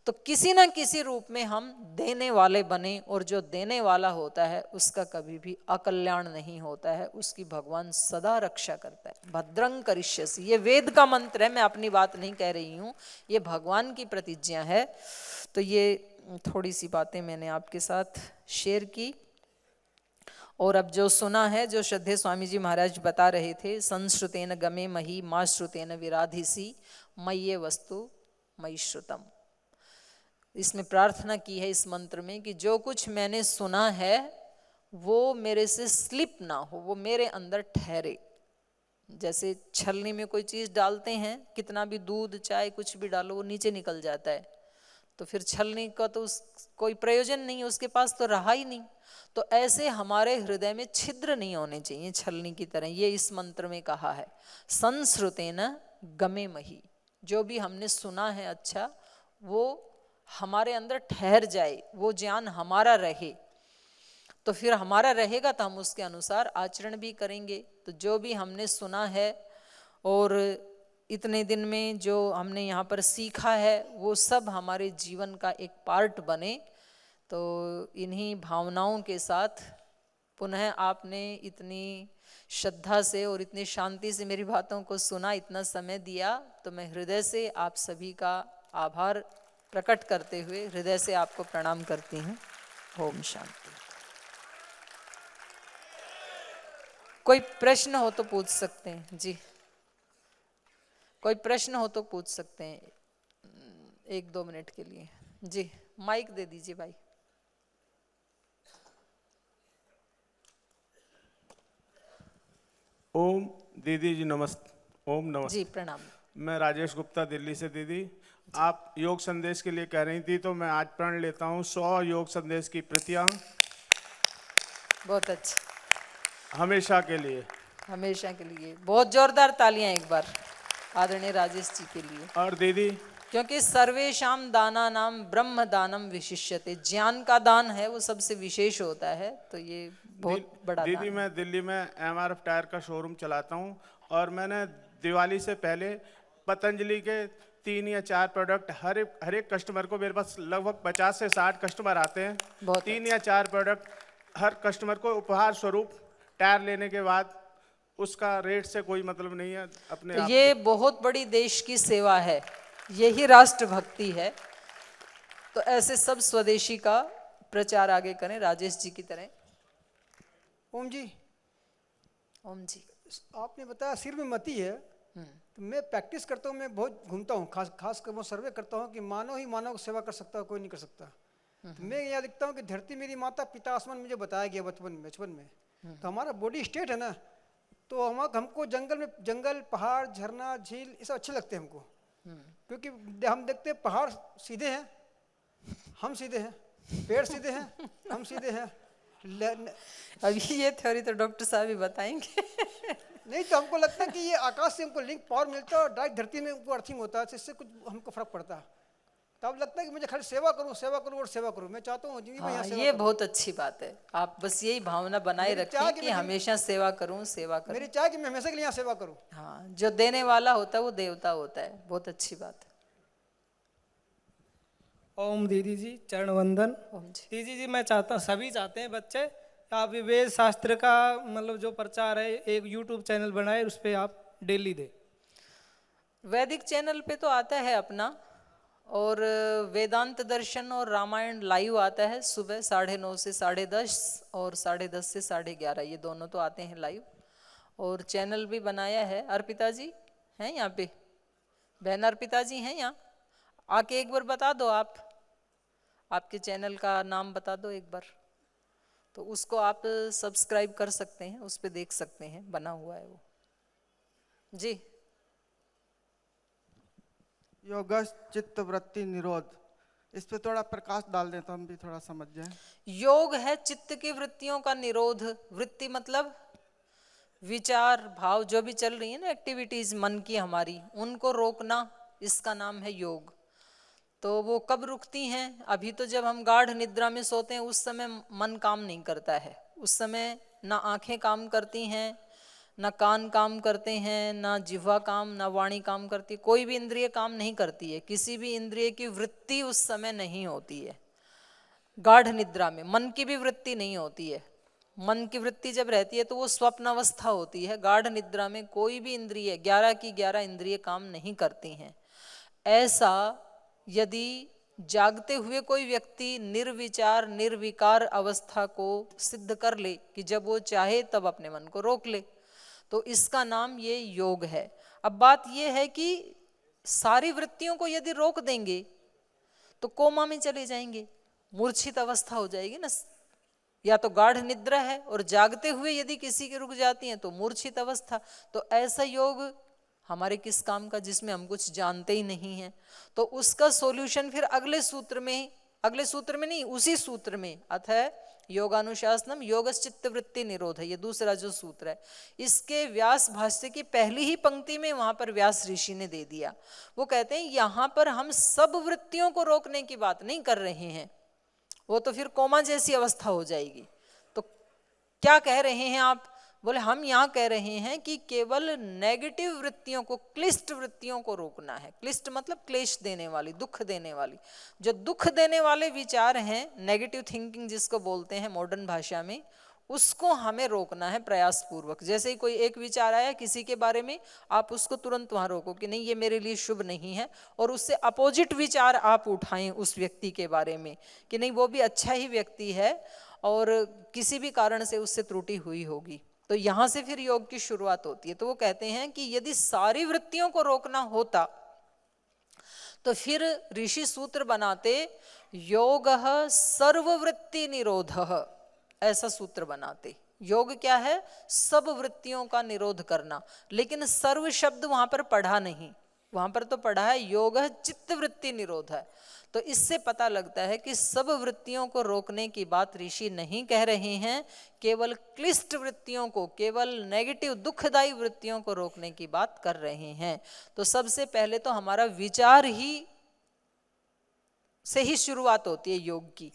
Speaker 1: तो किसी ना किसी रूप में हम देने वाले बने, और जो देने वाला होता है उसका कभी भी अकल्याण नहीं होता है, उसकी भगवान सदा रक्षा करता है। भद्रं करिष्यसि, ये वेद का मंत्र है, मैं अपनी बात नहीं कह रही हूँ, ये भगवान की प्रतिज्ञा है। तो ये थोड़ी सी बातें मैंने आपके साथ शेयर की। और अब जो सुना है, जो श्रद्धेय स्वामी जी महाराज बता रहे थे, संश्रुतेन गमे मही मा श्रुतेन विराधिसी मय्ये वस्तु मयि श्रुतम, इसमें प्रार्थना की है इस मंत्र में कि जो कुछ मैंने सुना है वो मेरे से स्लिप ना हो, वो मेरे अंदर ठहरे। जैसे छलनी में कोई चीज़ डालते हैं, कितना भी दूध चाय कुछ भी डालो वो नीचे निकल जाता है, तो फिर छलनी का तो कोई प्रयोजन नहीं, उसके पास तो रहा ही नहीं। तो ऐसे हमारे हृदय में छिद्र नहीं होने चाहिए छलनी की तरह, ये इस मंत्र में कहा है। संश्रुतेन गमे मही, जो भी हमने सुना है अच्छा वो हमारे अंदर ठहर जाए, वो ज्ञान हमारा रहे, तो फिर हमारा रहेगा तो हम उसके अनुसार आचरण भी करेंगे। तो जो भी हमने सुना है और इतने दिन में जो हमने यहाँ पर सीखा है वो सब हमारे जीवन का एक पार्ट बने। तो इन्हीं भावनाओं के साथ पुनः आपने इतनी श्रद्धा से और इतनी शांति से मेरी बातों को सुना, इतना समय दिया, तो मैं हृदय से आप सभी का आभार प्रकट करते हुए हृदय से आपको प्रणाम करती हूँ। ओम शांति। कोई प्रश्न हो तो पूछ सकते हैं जी, कोई प्रश्न हो तो पूछ सकते हैं 1-2 मिनट के लिए जी। माइक दे दीजिए भाई।
Speaker 2: ओम दीदी जी नमस्ते। ओम नमस्ते
Speaker 1: जी प्रणाम।
Speaker 2: मैं राजेश गुप्ता दिल्ली से। दीदी आप योग संदेश के लिए कह रही थी तो मैं आज प्रण लेता हूँ 100 योग संदेश की प्रतियां।
Speaker 1: बहुत अच्छा।
Speaker 2: हमेशा के लिए,
Speaker 1: हमेशा के लिए। बहुत जोरदार तालियां एक बार आदरणीय राजेश जी के लिए।
Speaker 2: और दीदी
Speaker 1: क्योंकि सर्वेशाम दाना नाम ब्रह्म दानम विशिष्यते, ज्ञान का दान है वो सबसे विशेष होता है, तो ये बहुत बड़ा दान।
Speaker 2: दीदी मैं दिल्ली में MRF टायर का शोरूम चलाता हूँ और मैंने दिवाली से पहले पतंजलि के 3 या 4 प्रोडक्ट हर एक कस्टमर को, मेरे पास लगभग 50 से 60 कस्टमर आते हैं, 3 या 4 प्रोडक्ट हर कस्टमर को उपहार स्वरूप टायर लेने के बाद, उसका रेट से कोई मतलब नहीं है अपने
Speaker 1: तो
Speaker 2: आप।
Speaker 1: ये बहुत बड़ी देश की सेवा है, यही राष्ट्रभक्ति है। तो ऐसे सब स्वदेशी का प्रचार आगे करें राजेश जी की तरह।
Speaker 3: ओम जी,
Speaker 1: ओम जी।
Speaker 3: आपने बताया सिर में मति है, तो मैं प्रैक्टिस करता हूँ, मैं बहुत घूमता हूँ, खास कर वो सर्वे करता हूँ कि मानव ही मानव को सेवा कर सकता है, कोई नहीं कर सकता। तो मैं यहाँ लिखता हूँ कि धरती मेरी माता, पिता आसमान, मुझे बताया गया बचपन में। तो हमारा बॉडी स्टेट है ना, तो हमको जंगल पहाड़ झरना झील ये सब अच्छे लगते हैं हमको, क्योंकि हम देखते हैं पहाड़ सीधे हैं, हम सीधे हैं, पेड़ सीधे हैं, हम सीधे हैं,
Speaker 1: अभी ये थ्योरी तो डॉक्टर साहब ही बताएंगे।
Speaker 3: नहीं तो हमको लगता है कि ये आकाश से हमको लिंक पावर मिलता है और डायरेक्ट धरती में हमको अर्थिंग होता है, तो इससे कुछ हमको फर्क पड़ता है। तब लगता है कि मुझे खाली सेवा करूं और सेवा करूं। मैं चाहता हूँ जिंदगी में यहाँ
Speaker 1: हाँ,
Speaker 3: सेवा
Speaker 1: ये
Speaker 3: करूं।
Speaker 1: बहुत अच्छी बात है। आप बस यही भावना बनाए
Speaker 3: मेरी चाह
Speaker 1: रखें
Speaker 3: कि
Speaker 1: कि
Speaker 3: मैं
Speaker 1: हमेशा सेवा करूं, सेवा करूं।
Speaker 3: मेरी चाह कि मैं हमेशा के लिए यहाँ सेवा करूं।
Speaker 1: हाँ, जो देने वाला होता है वो देवता होता है। बहुत अच्छी बात है।
Speaker 4: ओम दीदी जी, चरण वंदन।
Speaker 1: ओम जी।
Speaker 4: दीदी जी, मैं चाहता हूँ, सभी चाहते हैं बच्चे, आप ये वेद शास्त्र का मतलब जो प्रचार है, एक यूट्यूब चैनल बनाए, उस पर आप डेली दे।
Speaker 1: वैदिक चैनल पे तो आता है अपना, और वेदांत दर्शन और रामायण लाइव आता है सुबह 9:30 से 10:30 और 10:30 से 11:30, ये दोनों तो आते हैं लाइव। और चैनल भी बनाया है। अर्पिता जी हैं यहाँ पे, बहन अर्पिता जी हैं यहाँ, आके एक बार बता दो। आप आपके चैनल का नाम बता दो एक बार, तो उसको आप सब्सक्राइब कर सकते हैं, उस पर देख सकते हैं, बना हुआ है वो जी।
Speaker 5: योगश चित्त वृत्ति निरोध, इस पे थोड़ा प्रकाश डाल दें तो हम भी थोड़ा समझ जाएं।
Speaker 1: योग है चित्त की वृत्तियों का निरोध। वृत्ति मतलब विचार भाव जो भी चल रही है ना, एक्टिविटीज मन की हमारी, उनको रोकना, इसका नाम है योग। तो वो कब रुकती हैं? अभी तो जब हम गाढ़ निद्रा में सोते हैं उस समय मन काम नहीं करता है। उस समय ना आंखें काम करती हैं, ना कान काम करते हैं, ना जिह्वा काम, ना वाणी काम करती, कोई भी इंद्रिय काम नहीं करती है। किसी भी इंद्रिय की वृत्ति उस समय नहीं होती है। गाढ़ निद्रा में मन की भी वृत्ति नहीं होती है। मन की वृत्ति जब रहती है तो वो स्वप्न अवस्था होती है। गाढ़ निद्रा में कोई भी इंद्रिय 11 की 11 इंद्रिय काम नहीं करती हैं। ऐसा यदि जागते हुए कोई व्यक्ति निर्विचार निर्विकार अवस्था को सिद्ध कर ले कि जब वो चाहे तब अपने मन को रोक ले, तो इसका नाम ये योग है। अब बात ये है कि सारी वृत्तियों को यदि रोक देंगे तो कोमा में चले जाएंगे, मूर्छित अवस्था हो जाएगी ना। या तो गाढ़ निद्रा है और जागते हुए यदि किसी की रुक जाती है तो मूर्छित अवस्था। तो ऐसा योग हमारे किस काम का जिसमें हम कुछ जानते ही नहीं हैं। तो उसका सॉल्यूशन फिर अगले सूत्र में नहीं, उसी सूत्र में अतः योगानुशासनम योगश्चित्त वृत्ति निरोध है, ये दूसरा जो सूत्र है। इसके व्यास भाष्य की पहली ही पंक्ति में वहां पर व्यास ऋषि ने दे दिया। वो कहते हैं यहाँ पर हम सब वृत्तियों को रोकने की बात नहीं कर रहे हैं, वो तो फिर कोमा जैसी अवस्था हो जाएगी। तो क्या कह रहे हैं आप? बोले हम यहाँ कह रहे हैं कि केवल नेगेटिव वृत्तियों को, क्लिष्ट वृत्तियों को रोकना है। क्लिष्ट मतलब क्लेश देने वाली, दुख देने वाली। जो दुख देने वाले विचार हैं, नेगेटिव थिंकिंग जिसको बोलते हैं मॉडर्न भाषा में, उसको हमें रोकना है प्रयास पूर्वक। जैसे ही कोई एक विचार आया किसी के बारे में, आप उसको तुरंत वहां रोको कि नहीं ये मेरे लिए शुभ नहीं है, और उससे अपोजिट विचार आप उठाएं उस व्यक्ति के बारे में कि नहीं वो भी अच्छा ही व्यक्ति है और किसी भी कारण से उससे त्रुटि हुई होगी। तो यहाँ से फिर योग की शुरुआत होती है। तो वो कहते हैं कि यदि सारी वृत्तियों को रोकना होता तो फिर ऋषि सूत्र बनाते योगः सर्ववृत्ति निरोधः, ऐसा सूत्र बनाते। योग क्या है? सब वृत्तियों का निरोध करना। लेकिन सर्व शब्द वहां पर पढ़ा नहीं, वहां पर तो पढ़ा है योगः चित्त वृत्ति निरोध है। तो इससे पता लगता है कि सब वृत्तियों को रोकने की बात ऋषि नहीं कह रहे हैं, केवल क्लिष्ट वृत्तियों को, केवल नेगेटिव दुखदायी वृत्तियों को रोकने की बात कर रहे हैं। तो सबसे पहले तो हमारा विचार से ही शुरुआत होती है योग की।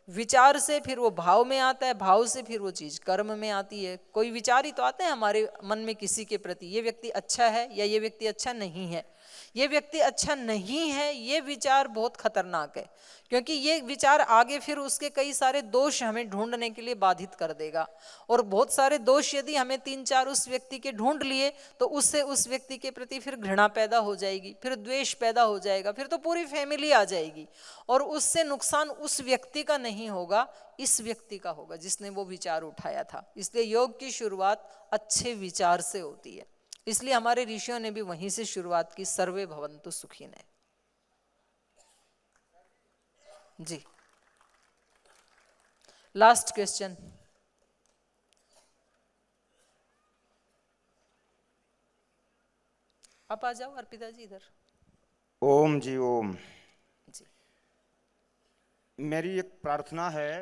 Speaker 1: विचार से फिर वो भाव में आता है, भाव से फिर वो चीज कर्म में आती है। कोई विचार ही तो आते हैं हमारे मन में किसी के प्रति, ये व्यक्ति अच्छा है या ये व्यक्ति अच्छा नहीं है। ये व्यक्ति अच्छा नहीं है, ये विचार बहुत खतरनाक है, क्योंकि ये विचार आगे फिर उसके कई सारे दोष हमें ढूंढने के लिए बाधित कर देगा। और बहुत सारे दोष यदि हमें 3-4 उस व्यक्ति के ढूंढ लिए तो उससे उस व्यक्ति के प्रति फिर घृणा पैदा हो जाएगी, फिर द्वेष पैदा हो जाएगा, फिर तो पूरी फैमिली आ जाएगी। और उससे नुकसान उस व्यक्ति का नहीं होगा, इस व्यक्ति का होगा जिसने वो विचार उठाया था। इसलिए योग की शुरुआत अच्छे विचार से होती है। इसलिए हमारे ऋषियों ने भी वहीं से शुरुआत की, सर्वे भवन्तु सुखिनः। जी, लास्ट क्वेश्चन। आप आ जाओ अर्पिता जी इधर।
Speaker 6: ओम जी ओम।
Speaker 1: जी,
Speaker 6: मेरी एक प्रार्थना है,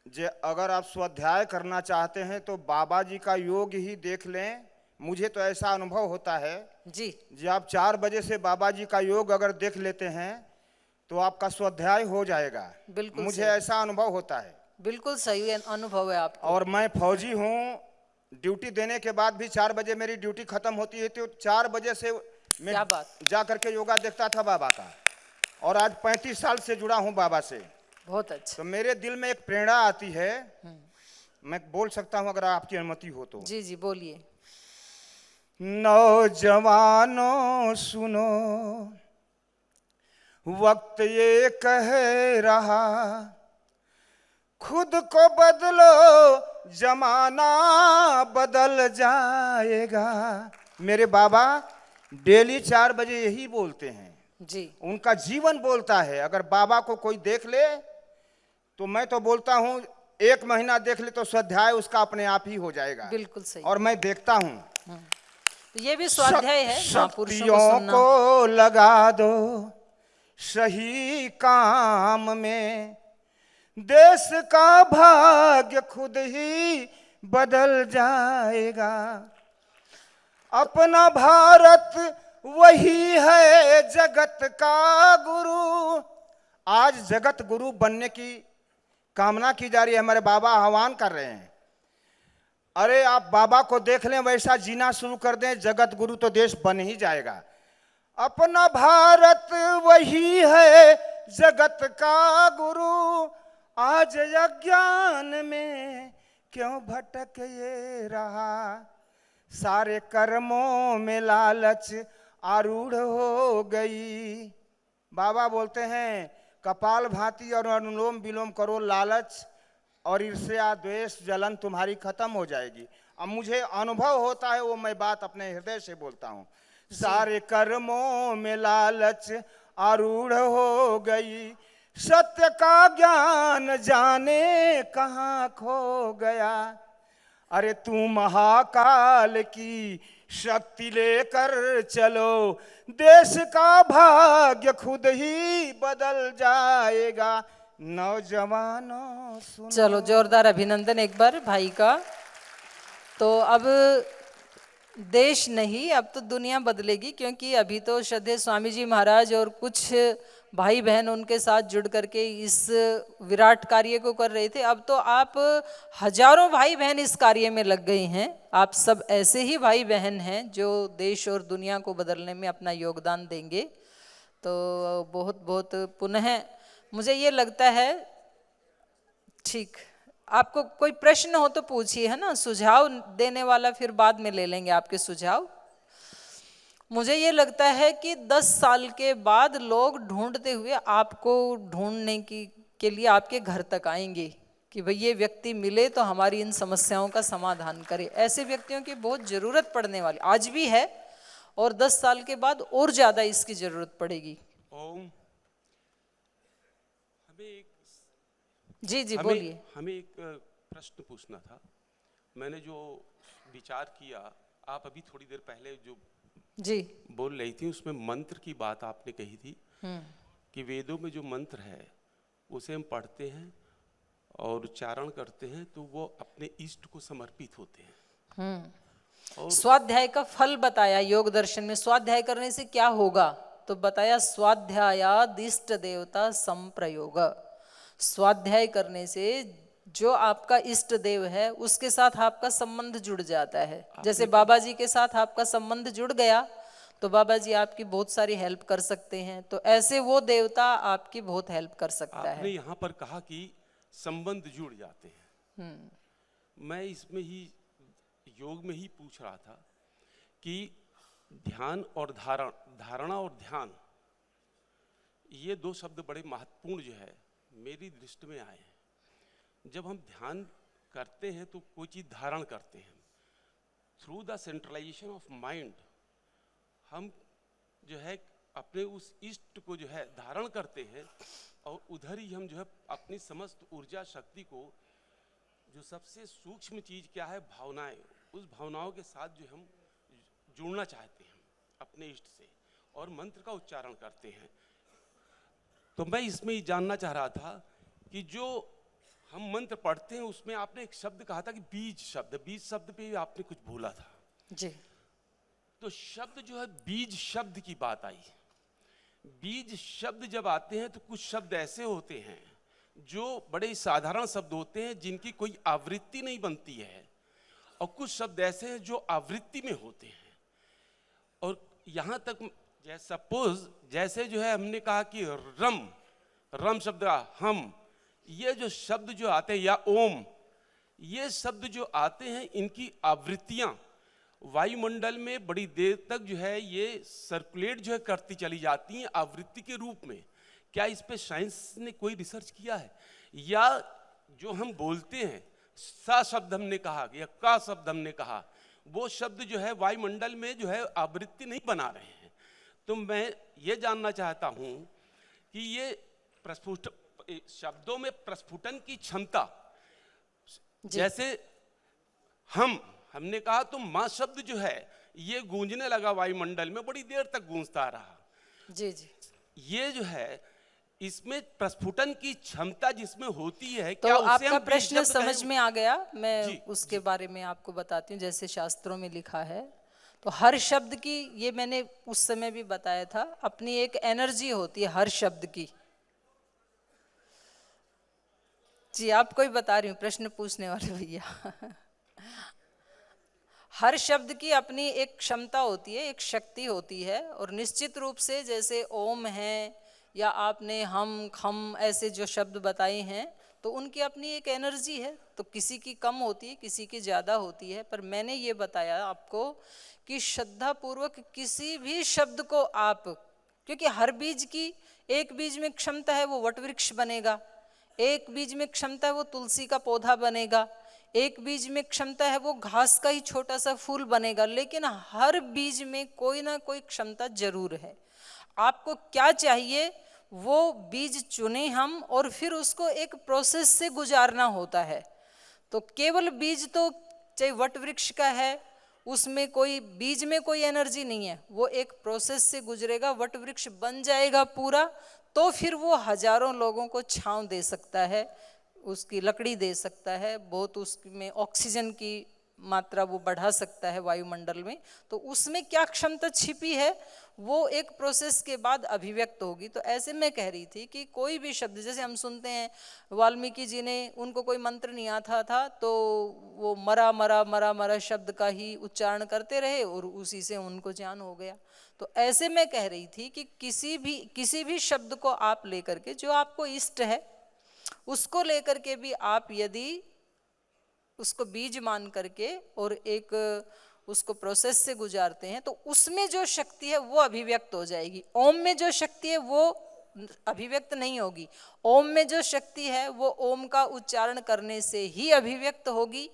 Speaker 6: अगर आप स्वाध्याय करना चाहते हैं तो बाबा जी का योग ही देख लें। मुझे तो ऐसा अनुभव होता है
Speaker 1: जी
Speaker 6: जी, आप 4 बजे से बाबा जी का योग अगर देख लेते हैं तो आपका स्वाध्याय हो जाएगा।
Speaker 1: बिल्कुल
Speaker 6: मुझे
Speaker 1: सही।
Speaker 6: ऐसा अनुभव होता है।
Speaker 1: बिल्कुल सही अनुभव है आपको।
Speaker 6: और मैं फौजी हूँ, ड्यूटी देने के बाद भी 4 बजे मेरी ड्यूटी खत्म होती है, तो 4 बजे से मैं
Speaker 1: क्या बात।
Speaker 6: जा करके योगा देखता था बाबा का, और आज 35 साल से जुड़ा हूँ बाबा से।
Speaker 1: बहुत अच्छा।
Speaker 6: तो मेरे दिल में एक प्रेरणा आती है, मैं बोल सकता हूँ अगर आपकी अनुमति हो तो।
Speaker 1: जी जी बोलिए।
Speaker 6: नौजवानों सुनो, वक्त ये कह रहा, खुद को बदलो जमाना बदल जाएगा। मेरे बाबा डेली 4 बजे यही बोलते हैं
Speaker 1: जी
Speaker 6: उनका जीवन बोलता है। अगर बाबा को कोई देख ले तो मैं तो बोलता हूँ 1 महीना देख ले तो स्वाध्याय उसका अपने आप ही हो जाएगा।
Speaker 1: बिल्कुल सही।
Speaker 6: और मैं देखता हूँ
Speaker 1: तो ये भी स्वाध्याय है महापुरुषों को
Speaker 6: शक्तियों
Speaker 1: सुनना।
Speaker 6: को लगा दो सही काम में, देश का भाग्य खुद ही बदल जाएगा। अपना भारत वही है जगत का गुरु। आज जगत गुरु बनने की कामना की जा रही है, हमारे बाबा आह्वान कर रहे हैं। अरे आप बाबा को देख लें, वैसा जीना शुरू कर दें, जगत गुरु तो देश बन ही जाएगा। अपना भारत वही है जगत का गुरु, आज अज्ञान में क्यों भटक ये रहा। सारे कर्मों में लालच आरूढ़ हो गई। बाबा बोलते हैं कपाल भाती और अनुलोम विलोम करो, लालच और ईर्ष्या द्वेष जलन तुम्हारी खत्म हो जाएगी। अब मुझे अनुभव होता है, वो मैं बात अपने हृदय से बोलता हूँ। सारे कर्मों में लालच आरूढ़ हो गई, सत्य का ज्ञान जाने कहाँ खो गया। अरे तू महाकाल की शक्ति लेकर चलो, देश का भाग्य खुद ही बदल जाएगा। नौजवानों सुनो।
Speaker 1: चलो जोरदार अभिनंदन एक बार भाई का। तो अब देश नहीं, अब तो दुनिया बदलेगी, क्योंकि अभी तो श्रद्धेय स्वामी जी महाराज और कुछ भाई बहन उनके साथ जुड़ करके इस विराट कार्य को कर रहे थे। अब तो आप हजारों भाई बहन इस कार्य में लग गए हैं। आप सब ऐसे ही भाई बहन हैं जो देश और दुनिया को बदलने में अपना योगदान देंगे। तो बहुत बहुत पुनः मुझे ये लगता है, ठीक, आपको कोई प्रश्न हो तो पूछिए, है ना। सुझाव देने वाला फिर बाद में ले लेंगे आपके सुझाव। मुझे ये लगता है कि 10 साल के बाद लोग ढूंढते हुए आपको ढूंढने के लिए आपके घर तक आएंगे कि भाई ये व्यक्ति मिले तो हमारी इन समस्याओं का समाधान करे। ऐसे व्यक्तियों की बहुत ज़रूरत पड़ने वाली आज भी है, और 10 साल के बाद और ज़्यादा इसकी ज़रूरत पड़ेगी।
Speaker 7: ओम,
Speaker 1: जी जी बोलिए।
Speaker 7: हमें एक प्रश्न पूछना था। मैंने जो विचार किया, आप अभी थोड़ी देर पहले जो
Speaker 1: जी
Speaker 7: बोल रही थी उसमें मंत्र की बात आपने कही थी कि वेदों में जो मंत्र है उसे हम पढ़ते हैं और उच्चारण करते हैं तो वो अपने इष्ट को समर्पित होते हैं। और
Speaker 1: स्वाध्याय का फल बताया योग दर्शन में। स्वाध्याय करने से क्या होगा तो बताया, स्वाध्यायादिष्ट देवता संप्रयोग। स्वाध्याय करने से जो आपका इष्ट देव है उसके साथ आपका संबंध जुड़ जाता है। जैसे बाबा जी के साथ आपका संबंध जुड़ गया तो बाबा जी आपकी बहुत सारी हेल्प कर सकते हैं। तो ऐसे वो देवता आपकी बहुत हेल्प कर सकता
Speaker 7: आपने
Speaker 1: है।
Speaker 7: यहाँ पर कहा कि संबंध जुड़ जाते हैं। मैं इसमें ही योग में ही पूछ रहा था कि ध्यान और धारणा और ध्यान, ये 2 शब्द बड़े महत्वपूर्ण जो है मेरी दृष्टि में आए हैं। जब हम ध्यान करते हैं तो कोई चीज़ धारण करते हैं। Through the centralization of mind हम जो है अपने उस इष्ट को जो है धारण करते हैं, और उधर ही हम जो है अपनी समस्त ऊर्जा शक्ति को, जो सबसे सूक्ष्म चीज़ क्या है, भावनाएं, उस भावनाओं के साथ जो हम जुड़ना चाहते हैं अपने इष्ट से, और मंत्र का उच्चारण करते हैं। तो मैं इसमें ही जानना चाह रहा था कि जो हम मंत्र पढ़ते हैं, उसमें आपने एक शब्द कहा था कि बीज शब्द पे आपने कुछ बोला था।
Speaker 1: जी
Speaker 7: तो शब्द जो है, बीज शब्द की बात आई। बीज शब्द जब आते हैं तो कुछ शब्द ऐसे होते हैं जो बड़े साधारण शब्द होते हैं, जिनकी कोई आवृत्ति नहीं बनती है, और कुछ शब्द ऐसे हैं जो आवृत्ति में होते हैं। और यहाँ तक सपोज जैसे जो है हमने कहा कि रम शब्द का हम, ये जो शब्द जो आते हैं, या ओम, ये शब्द जो आते हैं, इनकी आवृत्तियां वायुमंडल में बड़ी देर तक जो है ये सर्कुलेट जो है करती चली जाती हैं आवृत्ति के रूप में। क्या इस पे साइंस ने कोई रिसर्च किया है? या जो हम बोलते हैं, सा शब्द हमने कहा या का शब्द हमने कहा, वो शब्द जो है वायुमंडल में जो है आवृत्ति नहीं बना रहे हैं। तो मैं ये जानना चाहता हूँ कि ये शब्दों में प्रस्फुटन की क्षमता, जैसे हमने कहा तो माँ शब्द जो है ये गूंजने लगा वायुमंडल में, बड़ी देर तक गूंजता रहा।
Speaker 1: जी जी।
Speaker 7: ये जो है इसमें प्रस्फुटन की क्षमता जिसमें होती है,
Speaker 1: तो
Speaker 7: क्या उसे
Speaker 1: आपका
Speaker 7: हम
Speaker 1: प्रश्न
Speaker 7: बीज शब्द
Speaker 1: समझ
Speaker 7: कहें?
Speaker 1: में आ गया। मैं
Speaker 7: जी,
Speaker 1: उसके बारे में आपको बताती हूँ। जैसे शास्त्रों में लिखा है, तो हर शब्द की, ये मैंने उस समय भी बताया था, अपनी एक एनर्जी होती है हर शब्द की। जी आपको ही बता रही हूँ, प्रश्न पूछने वाले भैया। हर शब्द की अपनी एक क्षमता होती है, एक शक्ति होती है, और निश्चित रूप से जैसे ओम है या आपने हम खम ऐसे जो शब्द बताए हैं, तो उनकी अपनी एक एनर्जी है। तो किसी की कम होती है, किसी की ज़्यादा होती है। पर मैंने ये बताया आपको कि श्रद्धापूर्वक किसी भी शब्द को आप, क्योंकि हर बीज की, एक बीज में क्षमता है वो वटवृक्ष बनेगा, एक बीज में क्षमता है वो तुलसी का पौधा बनेगा, एक बीज में क्षमता है वो घास का ही छोटा सा फूल बनेगा। लेकिन हर बीज में कोई ना कोई क्षमता जरूर है। आपको क्या चाहिए वो बीज चुने हम, और फिर उसको एक प्रोसेस से गुजारना होता है। तो केवल बीज तो चाहे वट वृक्ष का है, उसमें कोई बीज में कोई एनर्जी नहीं है, वो एक प्रोसेस से गुजरेगा, वट वृक्ष बन जाएगा पूरा, तो फिर वो हजारों लोगों को छांव दे सकता है, उसकी लकड़ी दे सकता है, बहुत उसमें ऑक्सीजन की मात्रा वो बढ़ा सकता है वायुमंडल में। तो उसमें क्या क्षमता छिपी है वो एक प्रोसेस के बाद अभिव्यक्त होगी। तो ऐसे मैं कह रही थी कि कोई भी शब्द, जैसे हम सुनते हैं वाल्मीकि जी ने, उनको कोई मंत्र नहीं आता था, तो वो मरा मरा मरा मरा शब्द का ही उच्चारण करते रहे और उसी से उनको ज्ञान हो गया। तो ऐसे मैं कह रही थी कि किसी भी शब्द को आप लेकर के, जो आपको इष्ट है उसको लेकर के भी आप यदि उसको बीज मान करके और एक उसको प्रोसेस से गुजारते हैं, तो उसमें जो शक्ति है वो अभिव्यक्त हो जाएगी। ओम में जो शक्ति है वो अभिव्यक्त नहीं होगी। ओम में जो शक्ति है वो ओम का उच्चारण करने से ही अभिव्यक्त होगी।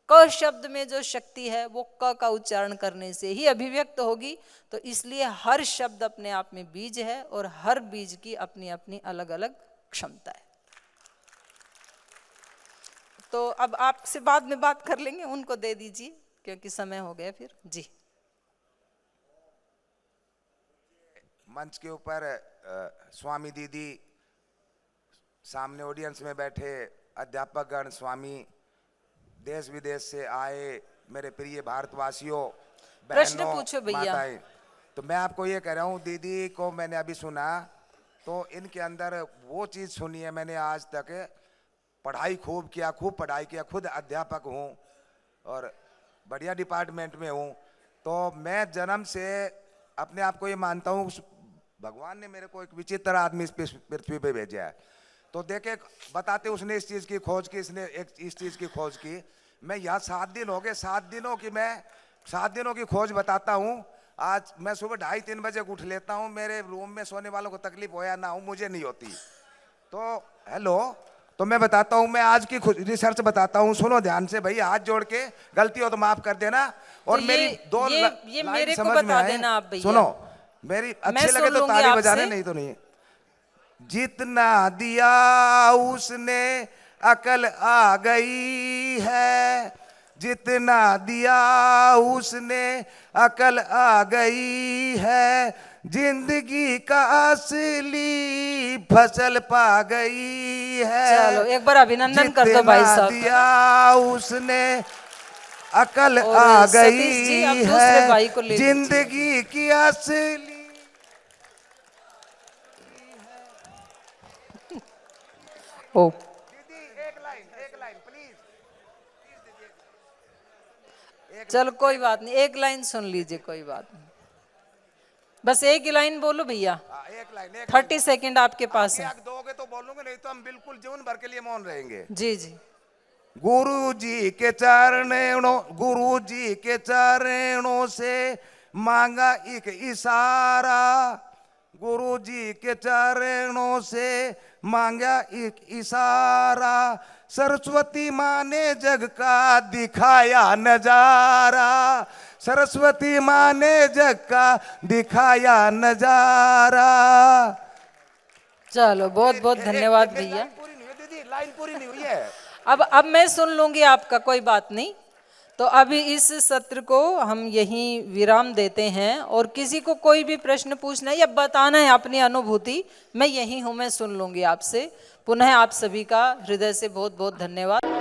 Speaker 1: क शब्द में जो शक्ति है वो क का उच्चारण करने से ही अभिव्यक्त होगी। तो इसलिए हर शब्द अपने आप में बीज है और हर बीज की अपनी अपनी अलग अलग क्षमता है। तो अब आपसे बाद में बात कर लेंगे, उनको दे दीजिए क्योंकि समय हो गया फिर। जी
Speaker 6: मंच के ऊपर स्वामी दीदी, सामने ऑडियंस में बैठे अध्यापकगण, स्वामी, देश विदेश से आए मेरे प्रिय भारतवासियों,
Speaker 1: प्रश्न
Speaker 6: बहनों,
Speaker 1: पूछो भैया।
Speaker 6: माताएं, तो मैं आपको ये कह रहा हूँ, दीदी को मैंने अभी सुना तो इनके अंदर वो चीज़ सुनी है। मैंने आज तक पढ़ाई खूब किया, खूब पढ़ाई किया, खुद अध्यापक हूँ और बढ़िया डिपार्टमेंट में हूँ। तो मैं जन्म से अपने आप को ये मानता हूँ भगवान ने मेरे को एक विचित्र आदमी इस पृथ्वी पे भेजा है। तो देखे बताते उसने इस चीज़ की खोज की, इसने एक इस चीज़ की खोज की। मैं यहाँ 7 दिन हो गए, 7 दिनों की खोज बताता हूँ। आज मैं सुबह 2:30-3 बजे उठ लेता हूँ। मेरे रूम में सोने वालों को तकलीफ हो या ना हो, मुझे नहीं होती। तो हेलो, तो मैं बताता हूँ, मैं आज की रिसर्च बताता हूँ, सुनो ध्यान से भाई, हाथ जोड़ के, गलती हो तो माफ कर देना। और
Speaker 1: तो
Speaker 6: मेरी दो
Speaker 1: ये
Speaker 6: लाइन
Speaker 1: मेरे को
Speaker 6: समझ में
Speaker 1: बता
Speaker 6: आए,
Speaker 1: देना आप भैया।
Speaker 6: सुनो, मेरी अच्छी लगे तो ताली बजाने, नहीं तो नहीं। जितना दिया उसने अकल आ गई है, जितना दिया उसने अकल आ गई है,
Speaker 8: जिंदगी का असली फसल पा गई है।
Speaker 1: चलो एक बार अभिनंदन कर दो भाई
Speaker 8: जितना
Speaker 1: साहब।
Speaker 8: दिया उसने अकल
Speaker 1: और
Speaker 8: आ
Speaker 1: सतीश जी, अब
Speaker 8: गई
Speaker 1: दूसरे भाई को
Speaker 8: है।
Speaker 1: ले लीजिए।
Speaker 8: जिंदगी की असली
Speaker 1: ओ
Speaker 8: एक लाइन प्लीज।
Speaker 1: चलो कोई बात नहीं, एक लाइन सुन लीजिए, कोई बात नहीं, बस एक ही लाइन बोलो भैया।
Speaker 8: एक लाइन
Speaker 1: 30 सेकंड आपके पास है।
Speaker 8: दोगे तो बोलूंगे, नहीं तो हम बिल्कुल जीवन भर के लिए मौन रहेंगे।
Speaker 1: जी जी।
Speaker 8: गुरु जी के चरणों से मांगा एक इशारा। गुरु जी के चरणों से मांगा एक इशारा। सरस्वती माँ ने जग का दिखाया नजारा। सरस्वती माँ ने जग का दिखाया नजारा।
Speaker 1: चलो बहुत बहुत धन्यवाद भैया।
Speaker 8: पूरी नहीं हुई दीदी, लाइन पूरी नहीं हुई है।
Speaker 1: अब मैं सुन लूंगी आपका, कोई बात नहीं। तो अभी इस सत्र को हम यहीं विराम देते हैं, और किसी को कोई भी प्रश्न पूछना है या बताना है अपनी अनुभूति, मैं यहीं हूं, मैं सुन लूंगी आपसे। पुनः आप सभी का हृदय से बहुत बहुत धन्यवाद।